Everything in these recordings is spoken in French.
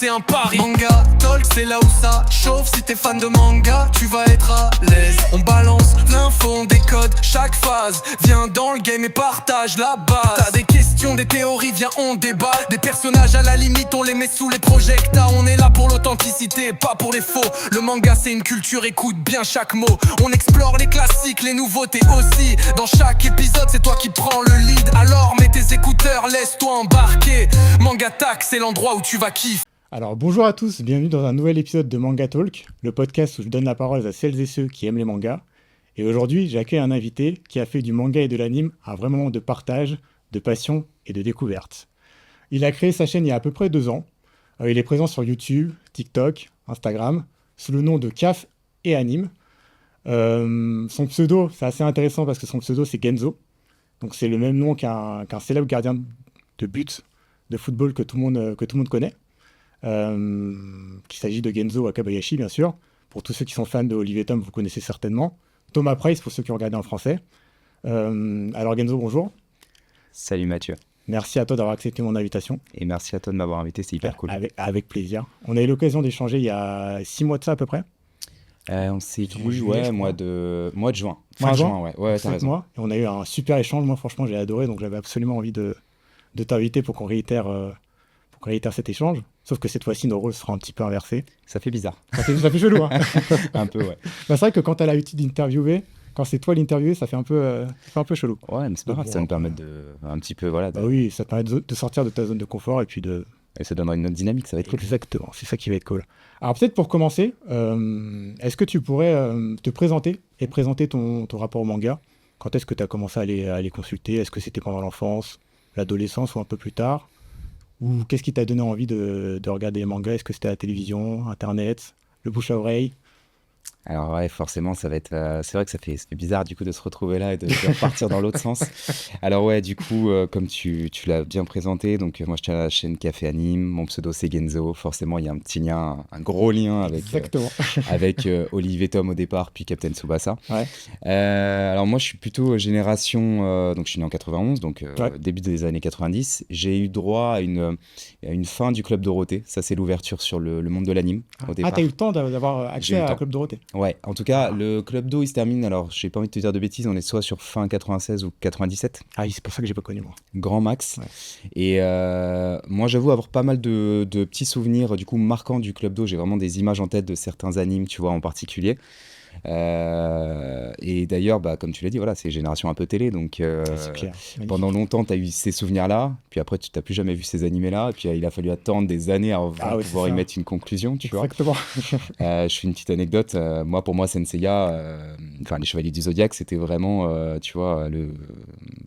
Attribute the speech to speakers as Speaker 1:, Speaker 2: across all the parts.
Speaker 1: c'est un pari. Manga Talk, c'est là où ça chauffe. Si t'es fan de manga, tu vas être à l'aise. On balance l'info, on décode chaque phase. Viens dans le game et partage la base. T'as des questions, des théories, viens on débat. Des personnages à la limite, on les met sous les projecteurs. On est là pour l'authenticité, pas pour les faux. Le manga c'est une culture, écoute bien chaque mot. On explore les classiques, les nouveautés aussi. Dans chaque épisode, c'est toi qui prends le lead. Alors mets tes écouteurs, laisse-toi embarquer. Manga Talk, c'est l'endroit où tu vas kiffer.
Speaker 2: Alors bonjour à tous, bienvenue dans un nouvel épisode de Manga Talk, le podcast où je donne la parole à celles et ceux qui aiment les mangas. Et aujourd'hui, j'accueille un invité qui a fait du manga et de l'anime un vrai moment de partage, de passion et de découverte. Il a créé sa chaîne il y a à peu près 2 ans. Il est présent sur YouTube, TikTok, Instagram, sous le nom de Caf et Anime. Son pseudo, c'est assez intéressant parce que son pseudo c'est Genzo. Donc c'est le même nom qu'un célèbre gardien de but de football que tout le monde connaît. Qu'il s'agit de Genzo Wakabayashi, bien sûr. Pour tous ceux qui sont fans de Olivier Tom, vous connaissez certainement. Thomas Price, pour ceux qui ont regardé en français. Alors Genzo, bonjour.
Speaker 3: Salut Mathieu.
Speaker 2: Merci à toi d'avoir accepté mon invitation.
Speaker 3: Et merci à toi de m'avoir invité, c'est hyper cool.
Speaker 2: Avec plaisir. On a eu l'occasion d'échanger il y a 6 mois de ça à peu près.
Speaker 3: On s'est vu,
Speaker 2: juillet,
Speaker 3: mois de juin.
Speaker 2: Fin
Speaker 3: juin, ouais, t'as
Speaker 2: 5
Speaker 3: raison.
Speaker 2: mois. Et on a eu un super échange. Moi, franchement, j'ai adoré. Donc, j'avais absolument envie de t'inviter pour qu'on réitère cet échange. Sauf que cette fois-ci, nos rôles seront un petit peu inversés.
Speaker 3: Ça fait bizarre.
Speaker 2: Ça fait chelou, hein.
Speaker 3: Un peu, ouais.
Speaker 2: Bah, c'est vrai que quand tu as l'habitude d'interviewer, quand c'est toi l'interviewé, ça fait un peu chelou.
Speaker 3: Ouais, mais c'est pas grave, ça va nous permettre de un petit peu, voilà.
Speaker 2: Bah oui, ça te permet de sortir de ta zone de confort et puis de...
Speaker 3: Et ça donnera une autre dynamique, ça va être cool.
Speaker 2: Exactement, c'est ça qui va être cool. Alors peut-être pour commencer, est-ce que tu pourrais te présenter et présenter ton rapport au manga? Quand est-ce que tu as commencé à les consulter? Est-ce que c'était pendant l'enfance, l'adolescence ou un peu plus tard? Ou qu'est-ce qui t'a donné envie de regarder les mangas? Est-ce que c'était la télévision, Internet, le bouche à oreille?
Speaker 3: Alors ouais, forcément, ça va être. C'est vrai que ça fait bizarre du coup de se retrouver là et de repartir dans l'autre sens. Alors ouais, du coup, comme tu l'as bien présenté, donc moi je tiens à la chaîne Café Anime, mon pseudo c'est Genzo. Forcément, il y a un petit lien, un gros lien avec Olivier Tom au départ, puis Captain Tsubasa.
Speaker 2: Ouais.
Speaker 3: Alors moi, je suis plutôt génération, donc je suis né en 91, donc
Speaker 2: Ouais.
Speaker 3: début des années 90. J'ai eu droit à une fin du Club Dorothée. Ça, c'est l'ouverture sur le monde de l'anime au départ.
Speaker 2: Ah, t'as eu le temps d'avoir accès
Speaker 3: J'ai eu le
Speaker 2: à
Speaker 3: temps.
Speaker 2: Club Dorothée?
Speaker 3: Ouais, en tout cas, le Club d'eau, il se termine, alors j'ai pas envie de te dire de bêtises, on est soit sur fin 96 ou 97,
Speaker 2: Ah oui, c'est pour ça que j'ai pas connu, moi.
Speaker 3: grand max.
Speaker 2: Ouais.
Speaker 3: Et moi, j'avoue avoir pas mal de petits souvenirs du coup marquants du Club d'eau. J'ai vraiment des images en tête de certains animes, tu vois, en particulier. Et d'ailleurs, bah, comme tu l'as dit, voilà, c'est génération un peu télé, donc
Speaker 2: C'est clair.
Speaker 3: pendant longtemps, tu as eu ces souvenirs-là, puis après, tu n'as plus jamais vu ces animés-là, et puis il a fallu attendre des années avant
Speaker 2: Ah
Speaker 3: de
Speaker 2: ouais,
Speaker 3: pouvoir
Speaker 2: c'est
Speaker 3: y
Speaker 2: ça.
Speaker 3: mettre une conclusion, tu vois.
Speaker 2: Exactement.
Speaker 3: Je fais une petite anecdote. Pour moi, Senseiya, enfin, les Chevaliers du Zodiaque, c'était vraiment, tu vois,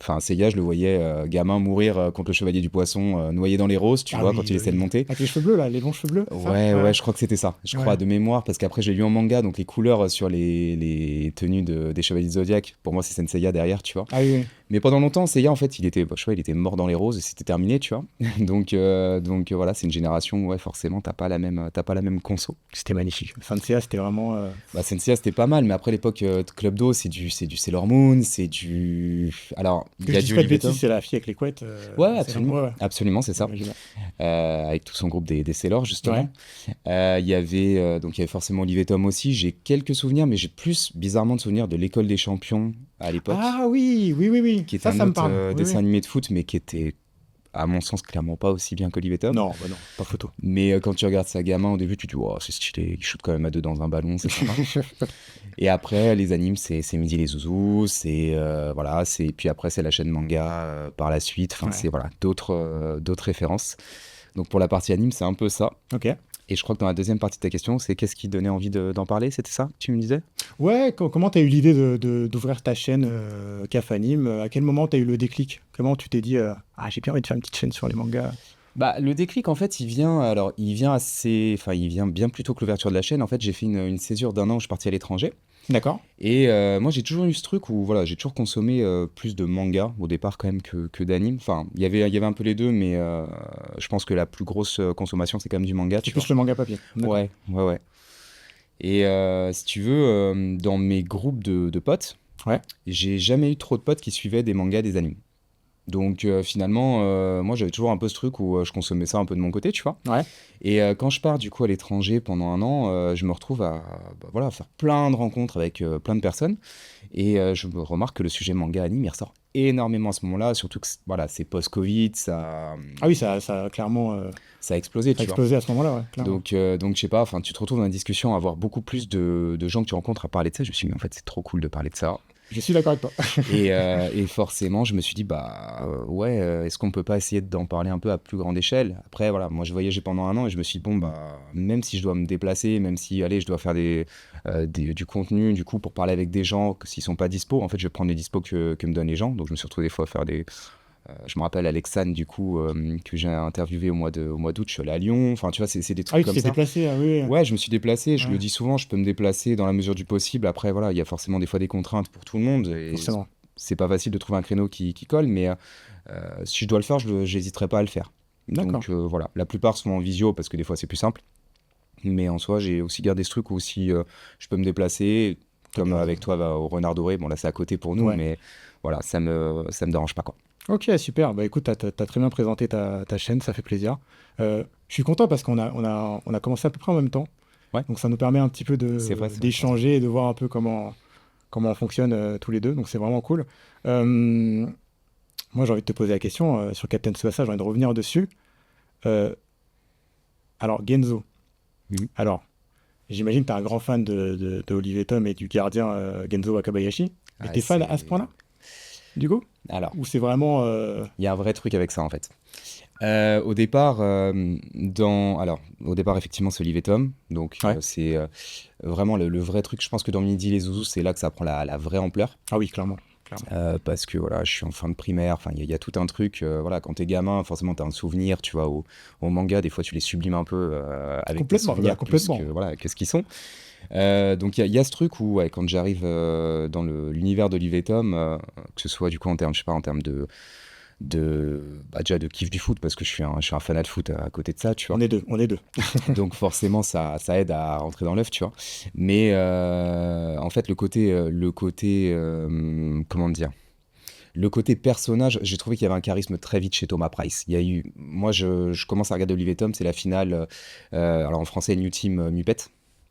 Speaker 3: enfin, Seiya, je le voyais gamin mourir contre le Chevalier du Poisson, noyé dans les roses, tu
Speaker 2: Ah
Speaker 3: vois,
Speaker 2: oui,
Speaker 3: quand il essaie de monter.
Speaker 2: Avec les cheveux bleus, là, les longs cheveux bleus. c'est ça
Speaker 3: Ouais, je crois que c'était ça. Je crois
Speaker 2: Ouais.
Speaker 3: de mémoire, parce qu'après, j'ai lu en manga, donc les couleurs sur les tenues des Chevaliers du Zodiaque, pour moi, c'est Senseiya derrière, tu vois.
Speaker 2: Ah oui, oui.
Speaker 3: Mais pendant longtemps, Seiya, en fait, il était mort dans les roses et c'était terminé, tu vois. Donc voilà, c'est une génération, ouais, forcément, t'as pas la même conso.
Speaker 2: C'était magnifique. Senseiya, c'était vraiment...
Speaker 3: Bah, Senseiya, c'était pas mal, mais après l'époque Club d'eau, c'est du Sailor Moon, c'est du. Alors, il
Speaker 2: Que
Speaker 3: y a
Speaker 2: je
Speaker 3: du
Speaker 2: dise pas de
Speaker 3: Olivier Tom.
Speaker 2: bêtises, c'est la fille avec les couettes.
Speaker 3: Ouais,
Speaker 2: c'est
Speaker 3: absolument.
Speaker 2: ouais.
Speaker 3: Absolument, c'est ça.
Speaker 2: Ouais, j'ai-
Speaker 3: Avec tout son groupe des Sailors, justement. Il y avait forcément Olivier Tom aussi. J'ai quelques souvenirs, mais j'ai plus bizarrement de souvenirs de l'école des champions à l'époque,
Speaker 2: Ah oui.
Speaker 3: qui était
Speaker 2: Ça,
Speaker 3: un
Speaker 2: ça me
Speaker 3: autre
Speaker 2: parle. Oui,
Speaker 3: dessin
Speaker 2: oui.
Speaker 3: animé de foot, mais qui était, à mon sens, clairement pas aussi bien qu'Olivier Tom.
Speaker 2: Non, bah non, pas photo.
Speaker 3: Mais quand tu regardes ça gamin, au début, tu te dis, oh, c'est stylé, il shoot quand même à 2 dans un ballon, c'est sympa. Et après, les animes, c'est Midi les Zouzous, voilà, puis après, c'est la chaîne manga par la suite, enfin,
Speaker 2: Ouais.
Speaker 3: c'est voilà, d'autres références. Donc pour la partie anime, c'est un peu ça.
Speaker 2: Ok.
Speaker 3: Et je crois que dans la deuxième partie de ta question, c'est qu'est-ce qui donnait envie d'en parler, c'était ça que tu me disais?
Speaker 2: Ouais, comment t'as eu l'idée d'ouvrir ta chaîne Caf Anime? À quel moment t'as eu le déclic? Comment tu t'es dit ah, j'ai bien envie de faire une petite chaîne sur les mangas?
Speaker 3: Bah, le déclic, en fait, il vient bien plus tôt que l'ouverture de la chaîne. En fait, j'ai fait une césure d'1 an où je suis parti à l'étranger.
Speaker 2: D'accord.
Speaker 3: Et moi, j'ai toujours eu ce truc où voilà, j'ai toujours consommé plus de mangas au départ quand même que d'anime. Enfin, il y avait un peu les deux, mais je pense que la plus grosse consommation, c'est quand même du manga.
Speaker 2: Tu
Speaker 3: Tu vois.
Speaker 2: plus le manga papier. D'accord.
Speaker 3: Ouais. Et si tu veux, dans mes groupes de potes,
Speaker 2: Ouais.
Speaker 3: j'ai jamais eu trop de potes qui suivaient des mangas, des animes. Donc finalement, moi j'avais toujours un peu ce truc où je consommais ça un peu de mon côté, tu vois.
Speaker 2: Ouais.
Speaker 3: Et quand je pars du coup à l'étranger pendant un an, je me retrouve à voilà, faire plein de rencontres avec plein de personnes. Et je me remarque que le sujet manga anime, il ressort énormément à ce moment-là, surtout que voilà, c'est post-Covid,
Speaker 2: Ah oui, ça a clairement
Speaker 3: ça a explosé,
Speaker 2: ça a
Speaker 3: tu vois.
Speaker 2: explosé à ce moment-là, ouais, clairement.
Speaker 3: Donc je sais pas, enfin, tu te retrouves dans une discussion à avoir beaucoup plus de gens que tu rencontres à parler de ça. Je me suis dit, mais en fait, c'est trop cool de parler de ça.
Speaker 2: Je suis d'accord avec toi.
Speaker 3: Et forcément, je me suis dit, ouais, est-ce qu'on peut pas essayer d'en parler un peu à plus grande échelle? Après, voilà, moi, je voyageais pendant un an et je me suis dit, bon, même si je dois me déplacer, même si, allez, je dois faire du contenu, du coup, pour parler avec des gens, que s'ils sont pas dispo, en fait, je vais prendre les dispos que me donnent les gens. Donc, je me suis retrouvé des fois à faire je me rappelle Alexandre, du coup, que j'ai interviewé au mois d'août, je suis allé à Lyon. Enfin, tu vois, c'est des
Speaker 2: Ah oui,
Speaker 3: trucs
Speaker 2: tu
Speaker 3: comme
Speaker 2: t'es
Speaker 3: ça.
Speaker 2: déplacé, ah oui.
Speaker 3: Ouais, je me suis déplacé, je le
Speaker 2: Ouais,
Speaker 3: dis souvent, je peux me déplacer dans la mesure du possible. Après, voilà, il y a forcément des fois des contraintes pour tout le monde et
Speaker 2: forcément.
Speaker 3: c'est pas facile de trouver un créneau qui colle, mais si je dois le faire, j'hésiterai pas à le faire.
Speaker 2: D'accord.
Speaker 3: Donc voilà, la plupart sont en visio parce que des fois c'est plus simple, mais en soi, j'ai aussi gardé ce truc où aussi je peux me déplacer,
Speaker 2: T'as
Speaker 3: comme
Speaker 2: bien raison.
Speaker 3: avec toi au Renard Doré. Bon, là, c'est à côté pour nous,
Speaker 2: Ouais.
Speaker 3: mais voilà, ça me dérange pas, quoi.
Speaker 2: Ok, super. Bah écoute, t'as très bien présenté ta chaîne, ça fait plaisir. Je suis content parce qu'on a commencé à peu près en même temps.
Speaker 3: Ouais,
Speaker 2: Donc ça nous permet un petit peu
Speaker 3: c'est vrai, c'est vrai.
Speaker 2: d'échanger et de voir un peu comment on fonctionne tous les deux. Donc c'est vraiment cool. Euh, Moi j'ai envie de te poser la question sur Captain Tsubasa, j'ai envie de revenir dessus. Euh, alors Genzo,
Speaker 3: Mhm.
Speaker 2: alors j'imagine que t'es un grand fan de Olivier Tom et du gardien Genzo Wakabayashi. Mais
Speaker 3: Ah,
Speaker 2: t'es fan à ce point-là, du coup?
Speaker 3: Alors,
Speaker 2: Ou c'est vraiment...
Speaker 3: il y a un vrai truc avec ça, en fait. Au départ, au départ, effectivement, c'est Olivier Tom. Donc,
Speaker 2: Ouais.
Speaker 3: c'est vraiment le vrai truc. Je pense que dans Midi les Zouzous, c'est là que ça prend la vraie ampleur.
Speaker 2: Ah oui, clairement. Clairement.
Speaker 3: Parce que voilà, je suis en fin de primaire. Enfin, il y a tout un truc. Voilà, quand t'es gamin, forcément, t'as un souvenir. Tu vois, au manga, des fois, tu les sublimes un peu avec tes
Speaker 2: Complètement, bah,
Speaker 3: souvenirs plus
Speaker 2: complètement.
Speaker 3: que voilà, que ce qu'ils sont. Donc, il y a ce truc où, ouais, quand j'arrive dans l'univers d'Olivier Tom, que ce soit du coup en termes, je sais pas, en termes déjà de kiff du foot parce que je suis un fanat de foot à côté de ça, tu vois.
Speaker 2: On est deux.
Speaker 3: Donc forcément ça aide à rentrer dans l'œuf, tu vois. Mais en fait comment dire, le côté personnage, j'ai trouvé qu'il y avait un charisme très vite chez Thomas Price. Moi je commence à regarder Olivier Tom, c'est la finale, alors en français New Team Muppet,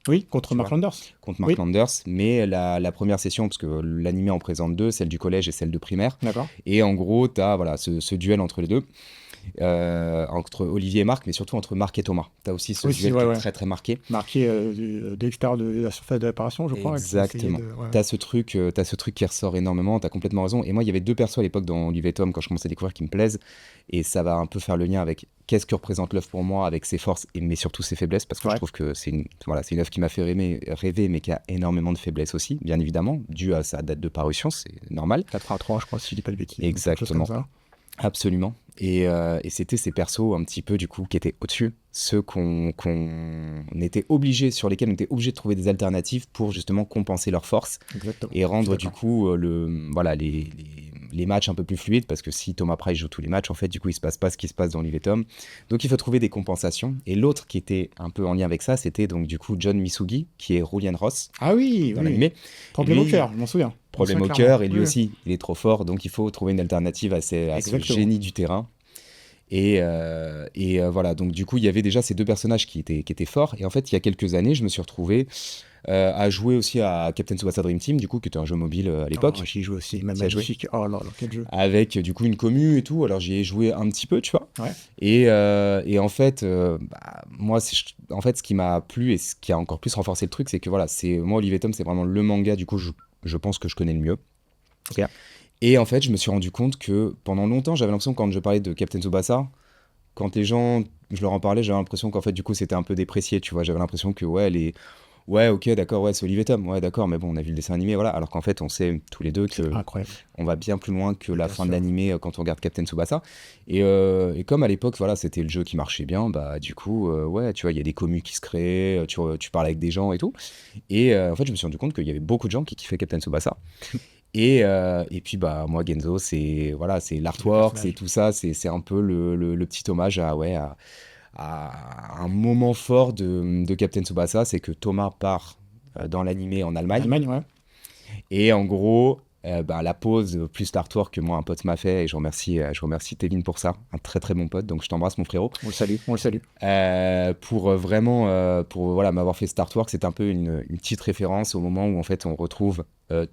Speaker 2: Oui, contre
Speaker 3: tu
Speaker 2: Mark
Speaker 3: vois,
Speaker 2: Landers.
Speaker 3: contre Mark
Speaker 2: Oui,
Speaker 3: Landers, mais la première session, parce que l'animé en présente deux, celle du collège et celle de primaire,
Speaker 2: d'accord.
Speaker 3: et en gros, tu as voilà, ce duel entre les deux, entre Olivier et Marc, mais surtout entre Marc et Thomas. Tu as aussi ce
Speaker 2: Oui, si,
Speaker 3: duel
Speaker 2: ouais,
Speaker 3: qui est
Speaker 2: ouais.
Speaker 3: très très marqué.
Speaker 2: Marqué dès l'extérieur de la surface de réparation, je crois, qui essayait
Speaker 3: Exactement.
Speaker 2: de... ouais.
Speaker 3: T'as ce truc qui ressort énormément, t'as complètement raison. Et moi, il y avait deux persos à l'époque dans Olivier et Tom, quand je commençais à découvrir, qui me plaisent. Et ça va un peu faire le lien avec qu'est-ce que représente l'œuvre pour moi, avec ses forces, mais surtout ses faiblesses, parce que je
Speaker 2: Ouais,
Speaker 3: trouve que c'est une œuvre qui m'a fait rêver, mais qui a énormément de faiblesses aussi, bien évidemment, dû à sa date de parution, c'est normal.
Speaker 2: 83, je crois, si je dis pas de bêtises. Quelque chose comme
Speaker 3: Exactement.
Speaker 2: ça.
Speaker 3: Absolument. Et c'était ces persos un petit peu du coup qui étaient au-dessus, ceux qu'on était obligé, sur lesquels on était obligé de trouver des alternatives pour justement compenser leurs forces
Speaker 2: Exactement.
Speaker 3: et
Speaker 2: Je suis
Speaker 3: rendre du
Speaker 2: d'accord.
Speaker 3: coup voilà, les matchs un peu plus fluides, parce que si Thomas Price joue tous les matchs, en fait du coup il se passe pas ce qui se passe dans Olivier Tom. Donc il faut trouver des compensations. Et l'autre qui était un peu en lien avec ça, c'était donc du coup John Misugi, qui est Julian Ross
Speaker 2: Ah oui,
Speaker 3: dans
Speaker 2: oui.
Speaker 3: l'animé. Et
Speaker 2: Problème au
Speaker 3: lui,
Speaker 2: cœur, je m'en souviens. Je m'en
Speaker 3: problème
Speaker 2: souviens
Speaker 3: au
Speaker 2: clairement.
Speaker 3: cœur, et lui
Speaker 2: Oui, oui.
Speaker 3: aussi, il est trop fort, donc il faut trouver une alternative à ce
Speaker 2: Exactement.
Speaker 3: génie du terrain. Et voilà, donc du coup, il y avait déjà ces deux personnages qui étaient forts. Et en fait, il y a quelques années, je me suis retrouvé à jouer aussi à Captain Tsubasa Dream Team, du coup, qui était un jeu mobile à
Speaker 2: Oh,
Speaker 3: l'époque,
Speaker 2: j'y joue aussi,
Speaker 3: t'y as joué,
Speaker 2: magnifique. Oh là là, quel jeu.
Speaker 3: avec du coup une commu et tout. Alors j'y ai joué un petit peu, tu vois.
Speaker 2: Ouais,
Speaker 3: Et en fait, moi, en fait, ce qui m'a plu et ce qui a encore plus renforcé le truc, c'est que voilà, moi, Olivier Tom, c'est vraiment le manga, du coup, je pense que je connais le mieux.
Speaker 2: ok.
Speaker 3: Et en fait, je me suis rendu compte que pendant longtemps, j'avais l'impression, quand je parlais de Captain Tsubasa, quand les gens, je leur en parlais, j'avais l'impression qu'en fait, du coup, c'était un peu déprécié, tu vois. J'avais l'impression que, ouais, ok, d'accord, ouais, c'est Olivier Tom, ouais, d'accord, mais bon, on a vu le dessin animé, voilà. Alors qu'en fait, on sait tous les deux
Speaker 2: C'est
Speaker 3: que
Speaker 2: incroyable,
Speaker 3: on va bien plus loin que la
Speaker 2: bien
Speaker 3: fin de
Speaker 2: sûr.
Speaker 3: l'animé quand on regarde Captain Tsubasa. Et comme à l'époque, voilà, c'était le jeu qui marchait bien, bah, du coup, ouais, tu vois, il y a des commus qui se créent, tu parles avec des gens et tout. Et en fait, je me suis rendu compte qu'il y avait beaucoup de gens qui kiffaient Captain Tsubasa. Et puis bah moi Genzo, c'est
Speaker 2: Le
Speaker 3: l'artwork, c'est
Speaker 2: personnage.
Speaker 3: tout ça, c'est un peu le petit hommage à un moment fort de Captain Tsubasa. C'est que Thomas part dans l'animé en
Speaker 2: En
Speaker 3: Allemagne,
Speaker 2: Allemagne, ouais.
Speaker 3: et en gros La pose plus l'artwork que moi un pote m'a fait, et je remercie Tevin pour ça, un très très bon pote, donc je t'embrasse mon frérot.
Speaker 2: On le salue.
Speaker 3: Pour vraiment voilà, m'avoir fait cet artwork, c'est un peu une petite référence au moment où en fait on retrouve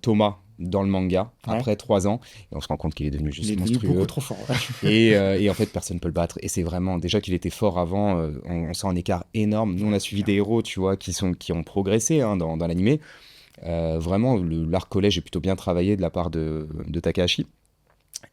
Speaker 3: Thomas dans le manga après 3 ans, et on se rend compte qu'il est devenu juste monstrueux,
Speaker 2: beaucoup trop fort.
Speaker 3: et en fait personne ne peut le battre, et c'est vraiment, déjà qu'il était fort avant, on sent un écart énorme. Nous on a suivi des héros, tu vois, qui ont progressé hein, dans l'animé. Vraiment l'arc collège est plutôt bien travaillé de la part de Takahashi,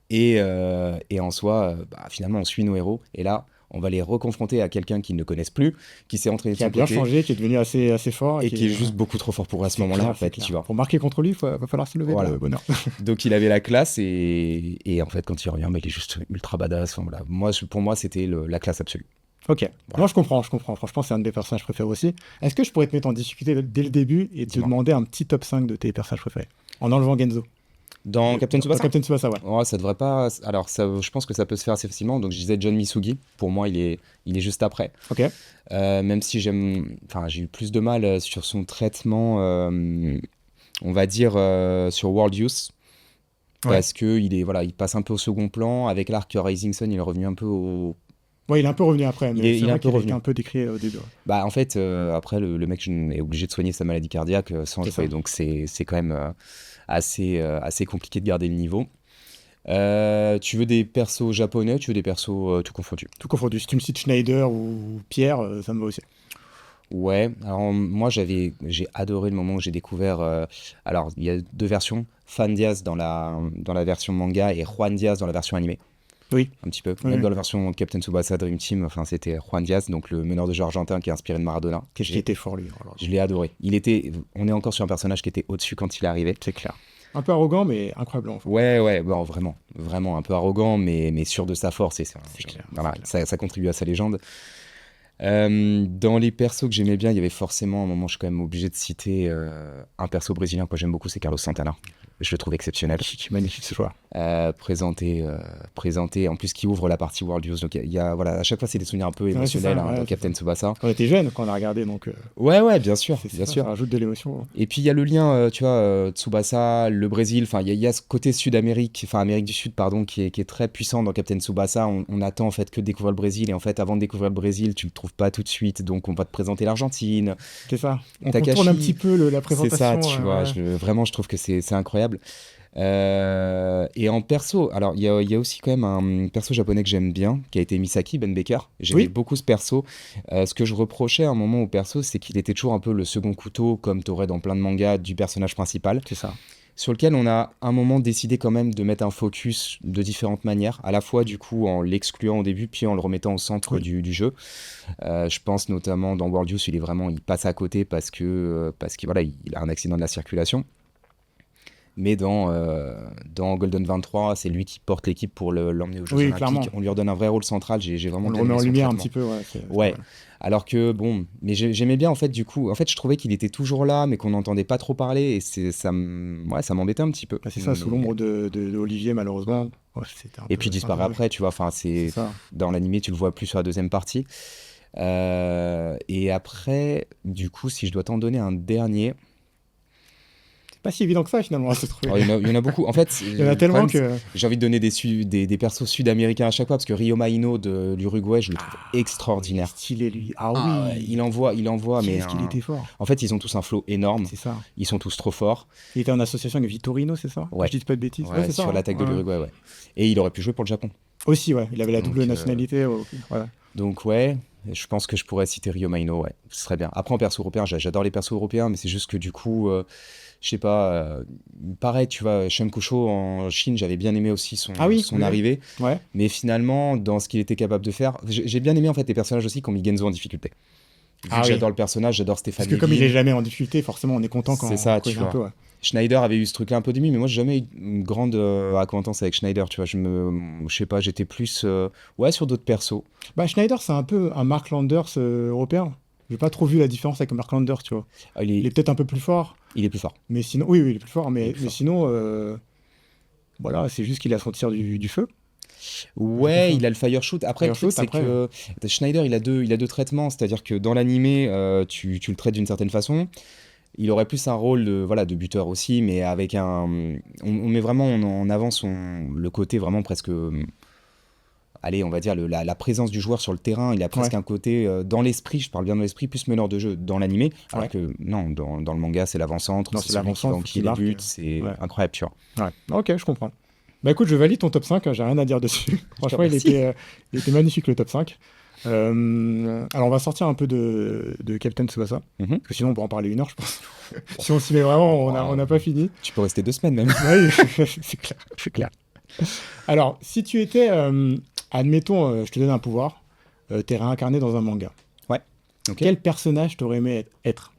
Speaker 3: et en soi finalement on suit nos héros, et là on va les reconfronter à quelqu'un qu'ils ne connaissent plus, qui s'est entraîné de
Speaker 2: Qui a
Speaker 3: son
Speaker 2: bien
Speaker 3: côté,
Speaker 2: changé, qui est devenu assez fort.
Speaker 3: et qui est juste beaucoup trop fort pour à ce moment-là
Speaker 2: clair,
Speaker 3: en fait,
Speaker 2: clair.
Speaker 3: tu vois.
Speaker 2: Pour marquer contre lui, il va falloir se lever
Speaker 3: Voilà.
Speaker 2: de bonheur.
Speaker 3: Donc il avait la classe, et en fait quand il revient, il est juste ultra badass. Enfin, voilà. Pour moi c'était la classe absolue.
Speaker 2: Ok,
Speaker 3: Voilà.
Speaker 2: moi je comprends. Franchement, c'est un de mes personnages préférés aussi. Est-ce que je pourrais te mettre en difficulté dès le début et te
Speaker 3: Dis-moi.
Speaker 2: demander un petit top 5 de tes personnages préférés en enlevant Genzo?
Speaker 3: Dans Captain Tsubasa,
Speaker 2: Captain Tsubasa, ouais.
Speaker 3: Oh, ça devrait pas. Alors, je pense que ça peut se faire assez facilement. Donc, je disais John Misugi. Pour moi, il est juste après.
Speaker 2: Ok.
Speaker 3: Même si j'ai eu plus de mal sur son traitement, on va dire, sur World Youth.
Speaker 2: Ouais.
Speaker 3: Parce que il passe un peu au second plan. Avec l'arc Rising Sun, il est revenu un peu au.
Speaker 2: Ouais, il est un peu revenu après, mais
Speaker 3: Il
Speaker 2: c'est
Speaker 3: est
Speaker 2: vrai
Speaker 3: un peu
Speaker 2: qu'il a été
Speaker 3: revenu.
Speaker 2: un peu décrit au début.
Speaker 3: En fait, après, le mec est obligé de soigner sa maladie cardiaque sans
Speaker 2: C'est
Speaker 3: le foyer.
Speaker 2: ça.
Speaker 3: Donc, c'est quand même assez compliqué de garder le niveau. Tu veux des persos japonais, tu veux des persos tout confondus?
Speaker 2: Tout confondu. Si tu me cites Schneider ou Pierre, ça me va aussi.
Speaker 3: Ouais, alors moi j'ai adoré le moment où j'ai découvert. Alors, il y a 2 versions: Fan Diaz dans la version manga et Juan Diaz dans la version animée.
Speaker 2: Oui.
Speaker 3: Un petit peu.
Speaker 2: Oui.
Speaker 3: Même dans la version Captain Tsubasa Dream Team, enfin, c'était Juan Diaz, donc le meneur de jeu argentin qui est inspiré de Maradona.
Speaker 2: Qu'est-ce qui était fort, lui. Alors,
Speaker 3: Je l'ai adoré. On est encore sur un personnage qui était au-dessus quand il est arrivé.
Speaker 2: c'est clair. Un peu arrogant, mais incroyablement fort.
Speaker 3: Ouais, bon, vraiment un peu arrogant, mais sûr de sa force.
Speaker 2: Clair,
Speaker 3: Voilà,
Speaker 2: c'est clair.
Speaker 3: ça contribue à sa légende. Dans les persos que j'aimais bien, il y avait forcément un moment, je suis quand même obligé de citer un perso brésilien que j'aime beaucoup, c'est Carlos Santana. Je le trouve exceptionnel.
Speaker 2: Magnifique ce choix.
Speaker 3: Présenté, en plus qui ouvre la partie World Youth. Donc voilà, à chaque fois c'est des souvenirs un peu
Speaker 2: Ouais, c'est
Speaker 3: émotionnels
Speaker 2: ça, ouais,
Speaker 3: dans
Speaker 2: c'est
Speaker 3: Captain Tsubasa.
Speaker 2: On était jeunes quand on a regardé, donc
Speaker 3: Ouais, bien sûr,
Speaker 2: c'est
Speaker 3: bien
Speaker 2: ça,
Speaker 3: sûr.
Speaker 2: ça rajoute de l'émotion.
Speaker 3: Et puis il y a le lien, tu vois, Tsubasa, le Brésil, enfin il y a ce côté Sud-Amérique, enfin Amérique du Sud, pardon, qui est très puissant dans Captain Tsubasa. On attend en fait que de découvrir le Brésil, et en fait avant de découvrir le Brésil, tu le trouves pas tout de suite, donc on va te présenter l'Argentine.
Speaker 2: C'est ça. On
Speaker 3: Takashi,
Speaker 2: contourne un petit peu la
Speaker 3: C'est
Speaker 2: présentation.
Speaker 3: ça, tu vois,
Speaker 2: ouais.
Speaker 3: vraiment je trouve que c'est incroyable. Et en perso, alors il y a aussi quand même un perso japonais que j'aime bien, qui a été Misaki, Ben Baker. J'aimais
Speaker 2: Oui.
Speaker 3: beaucoup ce perso. Ce que je reprochais à un moment au perso, c'est qu'il était toujours un peu le second couteau, comme t'aurais dans plein de mangas, du personnage principal,
Speaker 2: C'est ça.
Speaker 3: sur lequel on a un moment décidé quand même de mettre un focus de différentes manières, à la fois du coup en l'excluant au début, puis en le remettant au centre
Speaker 2: Oui.
Speaker 3: du jeu. Je pense notamment dans World Youth, il passe à côté parce que voilà, il a un accident de la circulation. Mais dans Golden 23, c'est lui qui porte l'équipe pour l'emmener aux Jeux
Speaker 2: Oui,
Speaker 3: Olympiques.
Speaker 2: clairement.
Speaker 3: On lui redonne un vrai rôle central. J'ai vraiment
Speaker 2: On le
Speaker 3: bien
Speaker 2: remet
Speaker 3: aimé
Speaker 2: en
Speaker 3: son
Speaker 2: lumière un
Speaker 3: traitement.
Speaker 2: petit peu. Ouais.
Speaker 3: Ouais. Alors que bon, mais j'aimais bien en fait du coup. En fait, je trouvais qu'il était toujours là, mais qu'on n'entendait pas trop parler, et ça m'embêtait un petit peu.
Speaker 2: Bah, c'est ça, sous
Speaker 3: Mais-
Speaker 2: l'ombre de Olivier, malheureusement. Ouais, c'était un
Speaker 3: Et
Speaker 2: peu-
Speaker 3: puis disparaît
Speaker 2: un peu-
Speaker 3: après, tu vois. Enfin,
Speaker 2: C'est ça.
Speaker 3: dans l'animé, tu le vois plus sur la deuxième partie. Et après, du coup, si je dois t'en donner un dernier,
Speaker 2: C'est pas si évident que ça, finalement, à se trouver.
Speaker 3: alors, il y en a beaucoup. En fait,
Speaker 2: Il y en a tellement que.
Speaker 3: j'ai envie de donner des persos sud-américains à chaque fois, parce que Ryoma Ino de l'Uruguay, je le trouve extraordinaire.
Speaker 2: Stylé, lui. Ah
Speaker 3: Ah,
Speaker 2: oui.
Speaker 3: il envoie, mais
Speaker 2: Qu'est-ce qu'il était fort.
Speaker 3: en fait, ils ont tous un flow énorme.
Speaker 2: C'est ça.
Speaker 3: Ils sont tous trop forts.
Speaker 2: Il était en association avec Vitorino, c'est ça?
Speaker 3: Ouais.
Speaker 2: Je dis pas de bêtises.
Speaker 3: Ouais,
Speaker 2: c'est ça,
Speaker 3: sur
Speaker 2: hein.
Speaker 3: l'attaque de
Speaker 2: Ouais.
Speaker 3: l'Uruguay, ouais. Et il aurait pu jouer pour le Japon.
Speaker 2: Aussi, ouais. Il avait la double
Speaker 3: Donc,
Speaker 2: nationalité. Ouais.
Speaker 3: Donc ouais, je pense que je pourrais citer Ryoma Ino, ouais. Ce serait bien. Après, en perso européen, j'adore les persos européens, mais c'est juste que du coup, je sais pas, pareil, tu vois, Shen Kusho en Chine, j'avais bien aimé aussi son
Speaker 2: Ah oui, oui.
Speaker 3: arrivée.
Speaker 2: Ouais.
Speaker 3: Mais finalement, dans ce qu'il était capable de faire, j'ai bien aimé en fait les personnages aussi qui ont mis Genzo en difficulté. Vu
Speaker 2: Ah
Speaker 3: que
Speaker 2: oui.
Speaker 3: j'adore le personnage, j'adore Stéphane
Speaker 2: Parce que comme il
Speaker 3: Levy.
Speaker 2: est jamais en difficulté, forcément, on est content quand
Speaker 3: C'est ça,
Speaker 2: quand
Speaker 3: tu
Speaker 2: il est un
Speaker 3: vois.
Speaker 2: peu. Ouais.
Speaker 3: Schneider avait eu ce truc-là un peu demi, mais moi j'ai jamais eu une grande acquaintance avec Schneider, tu vois. Je sais pas, j'étais plus ouais, sur d'autres persos.
Speaker 2: Bah, Schneider, c'est un peu un Mark Landers européen. J'ai pas trop vu la différence avec Mark Landers, tu vois.
Speaker 3: Ah,
Speaker 2: Il est peut-être un peu plus fort,
Speaker 3: il est plus fort.
Speaker 2: mais sinon. Oui, il est plus fort,
Speaker 3: Il est
Speaker 2: mais
Speaker 3: plus fort.
Speaker 2: sinon. Voilà, c'est juste qu'il a son tir du feu.
Speaker 3: Ouais,
Speaker 2: C'est ça.
Speaker 3: il a le fire shoot. Après, le
Speaker 2: Fire
Speaker 3: truc,
Speaker 2: shoot,
Speaker 3: c'est
Speaker 2: après,
Speaker 3: que Schneider, il a deux traitements. C'est-à-dire que dans l'animé, tu le traites d'une certaine façon. Il aurait plus un rôle de buteur aussi, mais avec on met vraiment en avant le côté vraiment presque... allez, on va dire la présence du joueur sur le terrain. Il a presque un côté, dans l'esprit, je parle bien dans l'esprit, plus meneur de jeu dans l'animé. Alors que non, dans le manga, c'est l'avant-centre.
Speaker 2: Non, c'est l'avant-centre
Speaker 3: qui les buts. C'est incroyable, tu vois.
Speaker 2: Ouais. Ok, je comprends. Bah écoute, je valide ton top 5, j'ai rien à dire dessus. Franchement, il était magnifique le top 5. Alors on va sortir un peu de Captain Tsubasa, parce que sinon on pourra en parler 1 heure, je pense. Si on s'y met vraiment, on n'a pas fini.
Speaker 3: Tu peux rester 2 semaines même.
Speaker 2: Oui, c'est clair. Alors, si tu étais, admettons, je te donne un pouvoir, t'es réincarné dans un manga.
Speaker 3: Ouais. Okay.
Speaker 2: Quel personnage t'aurais aimé être?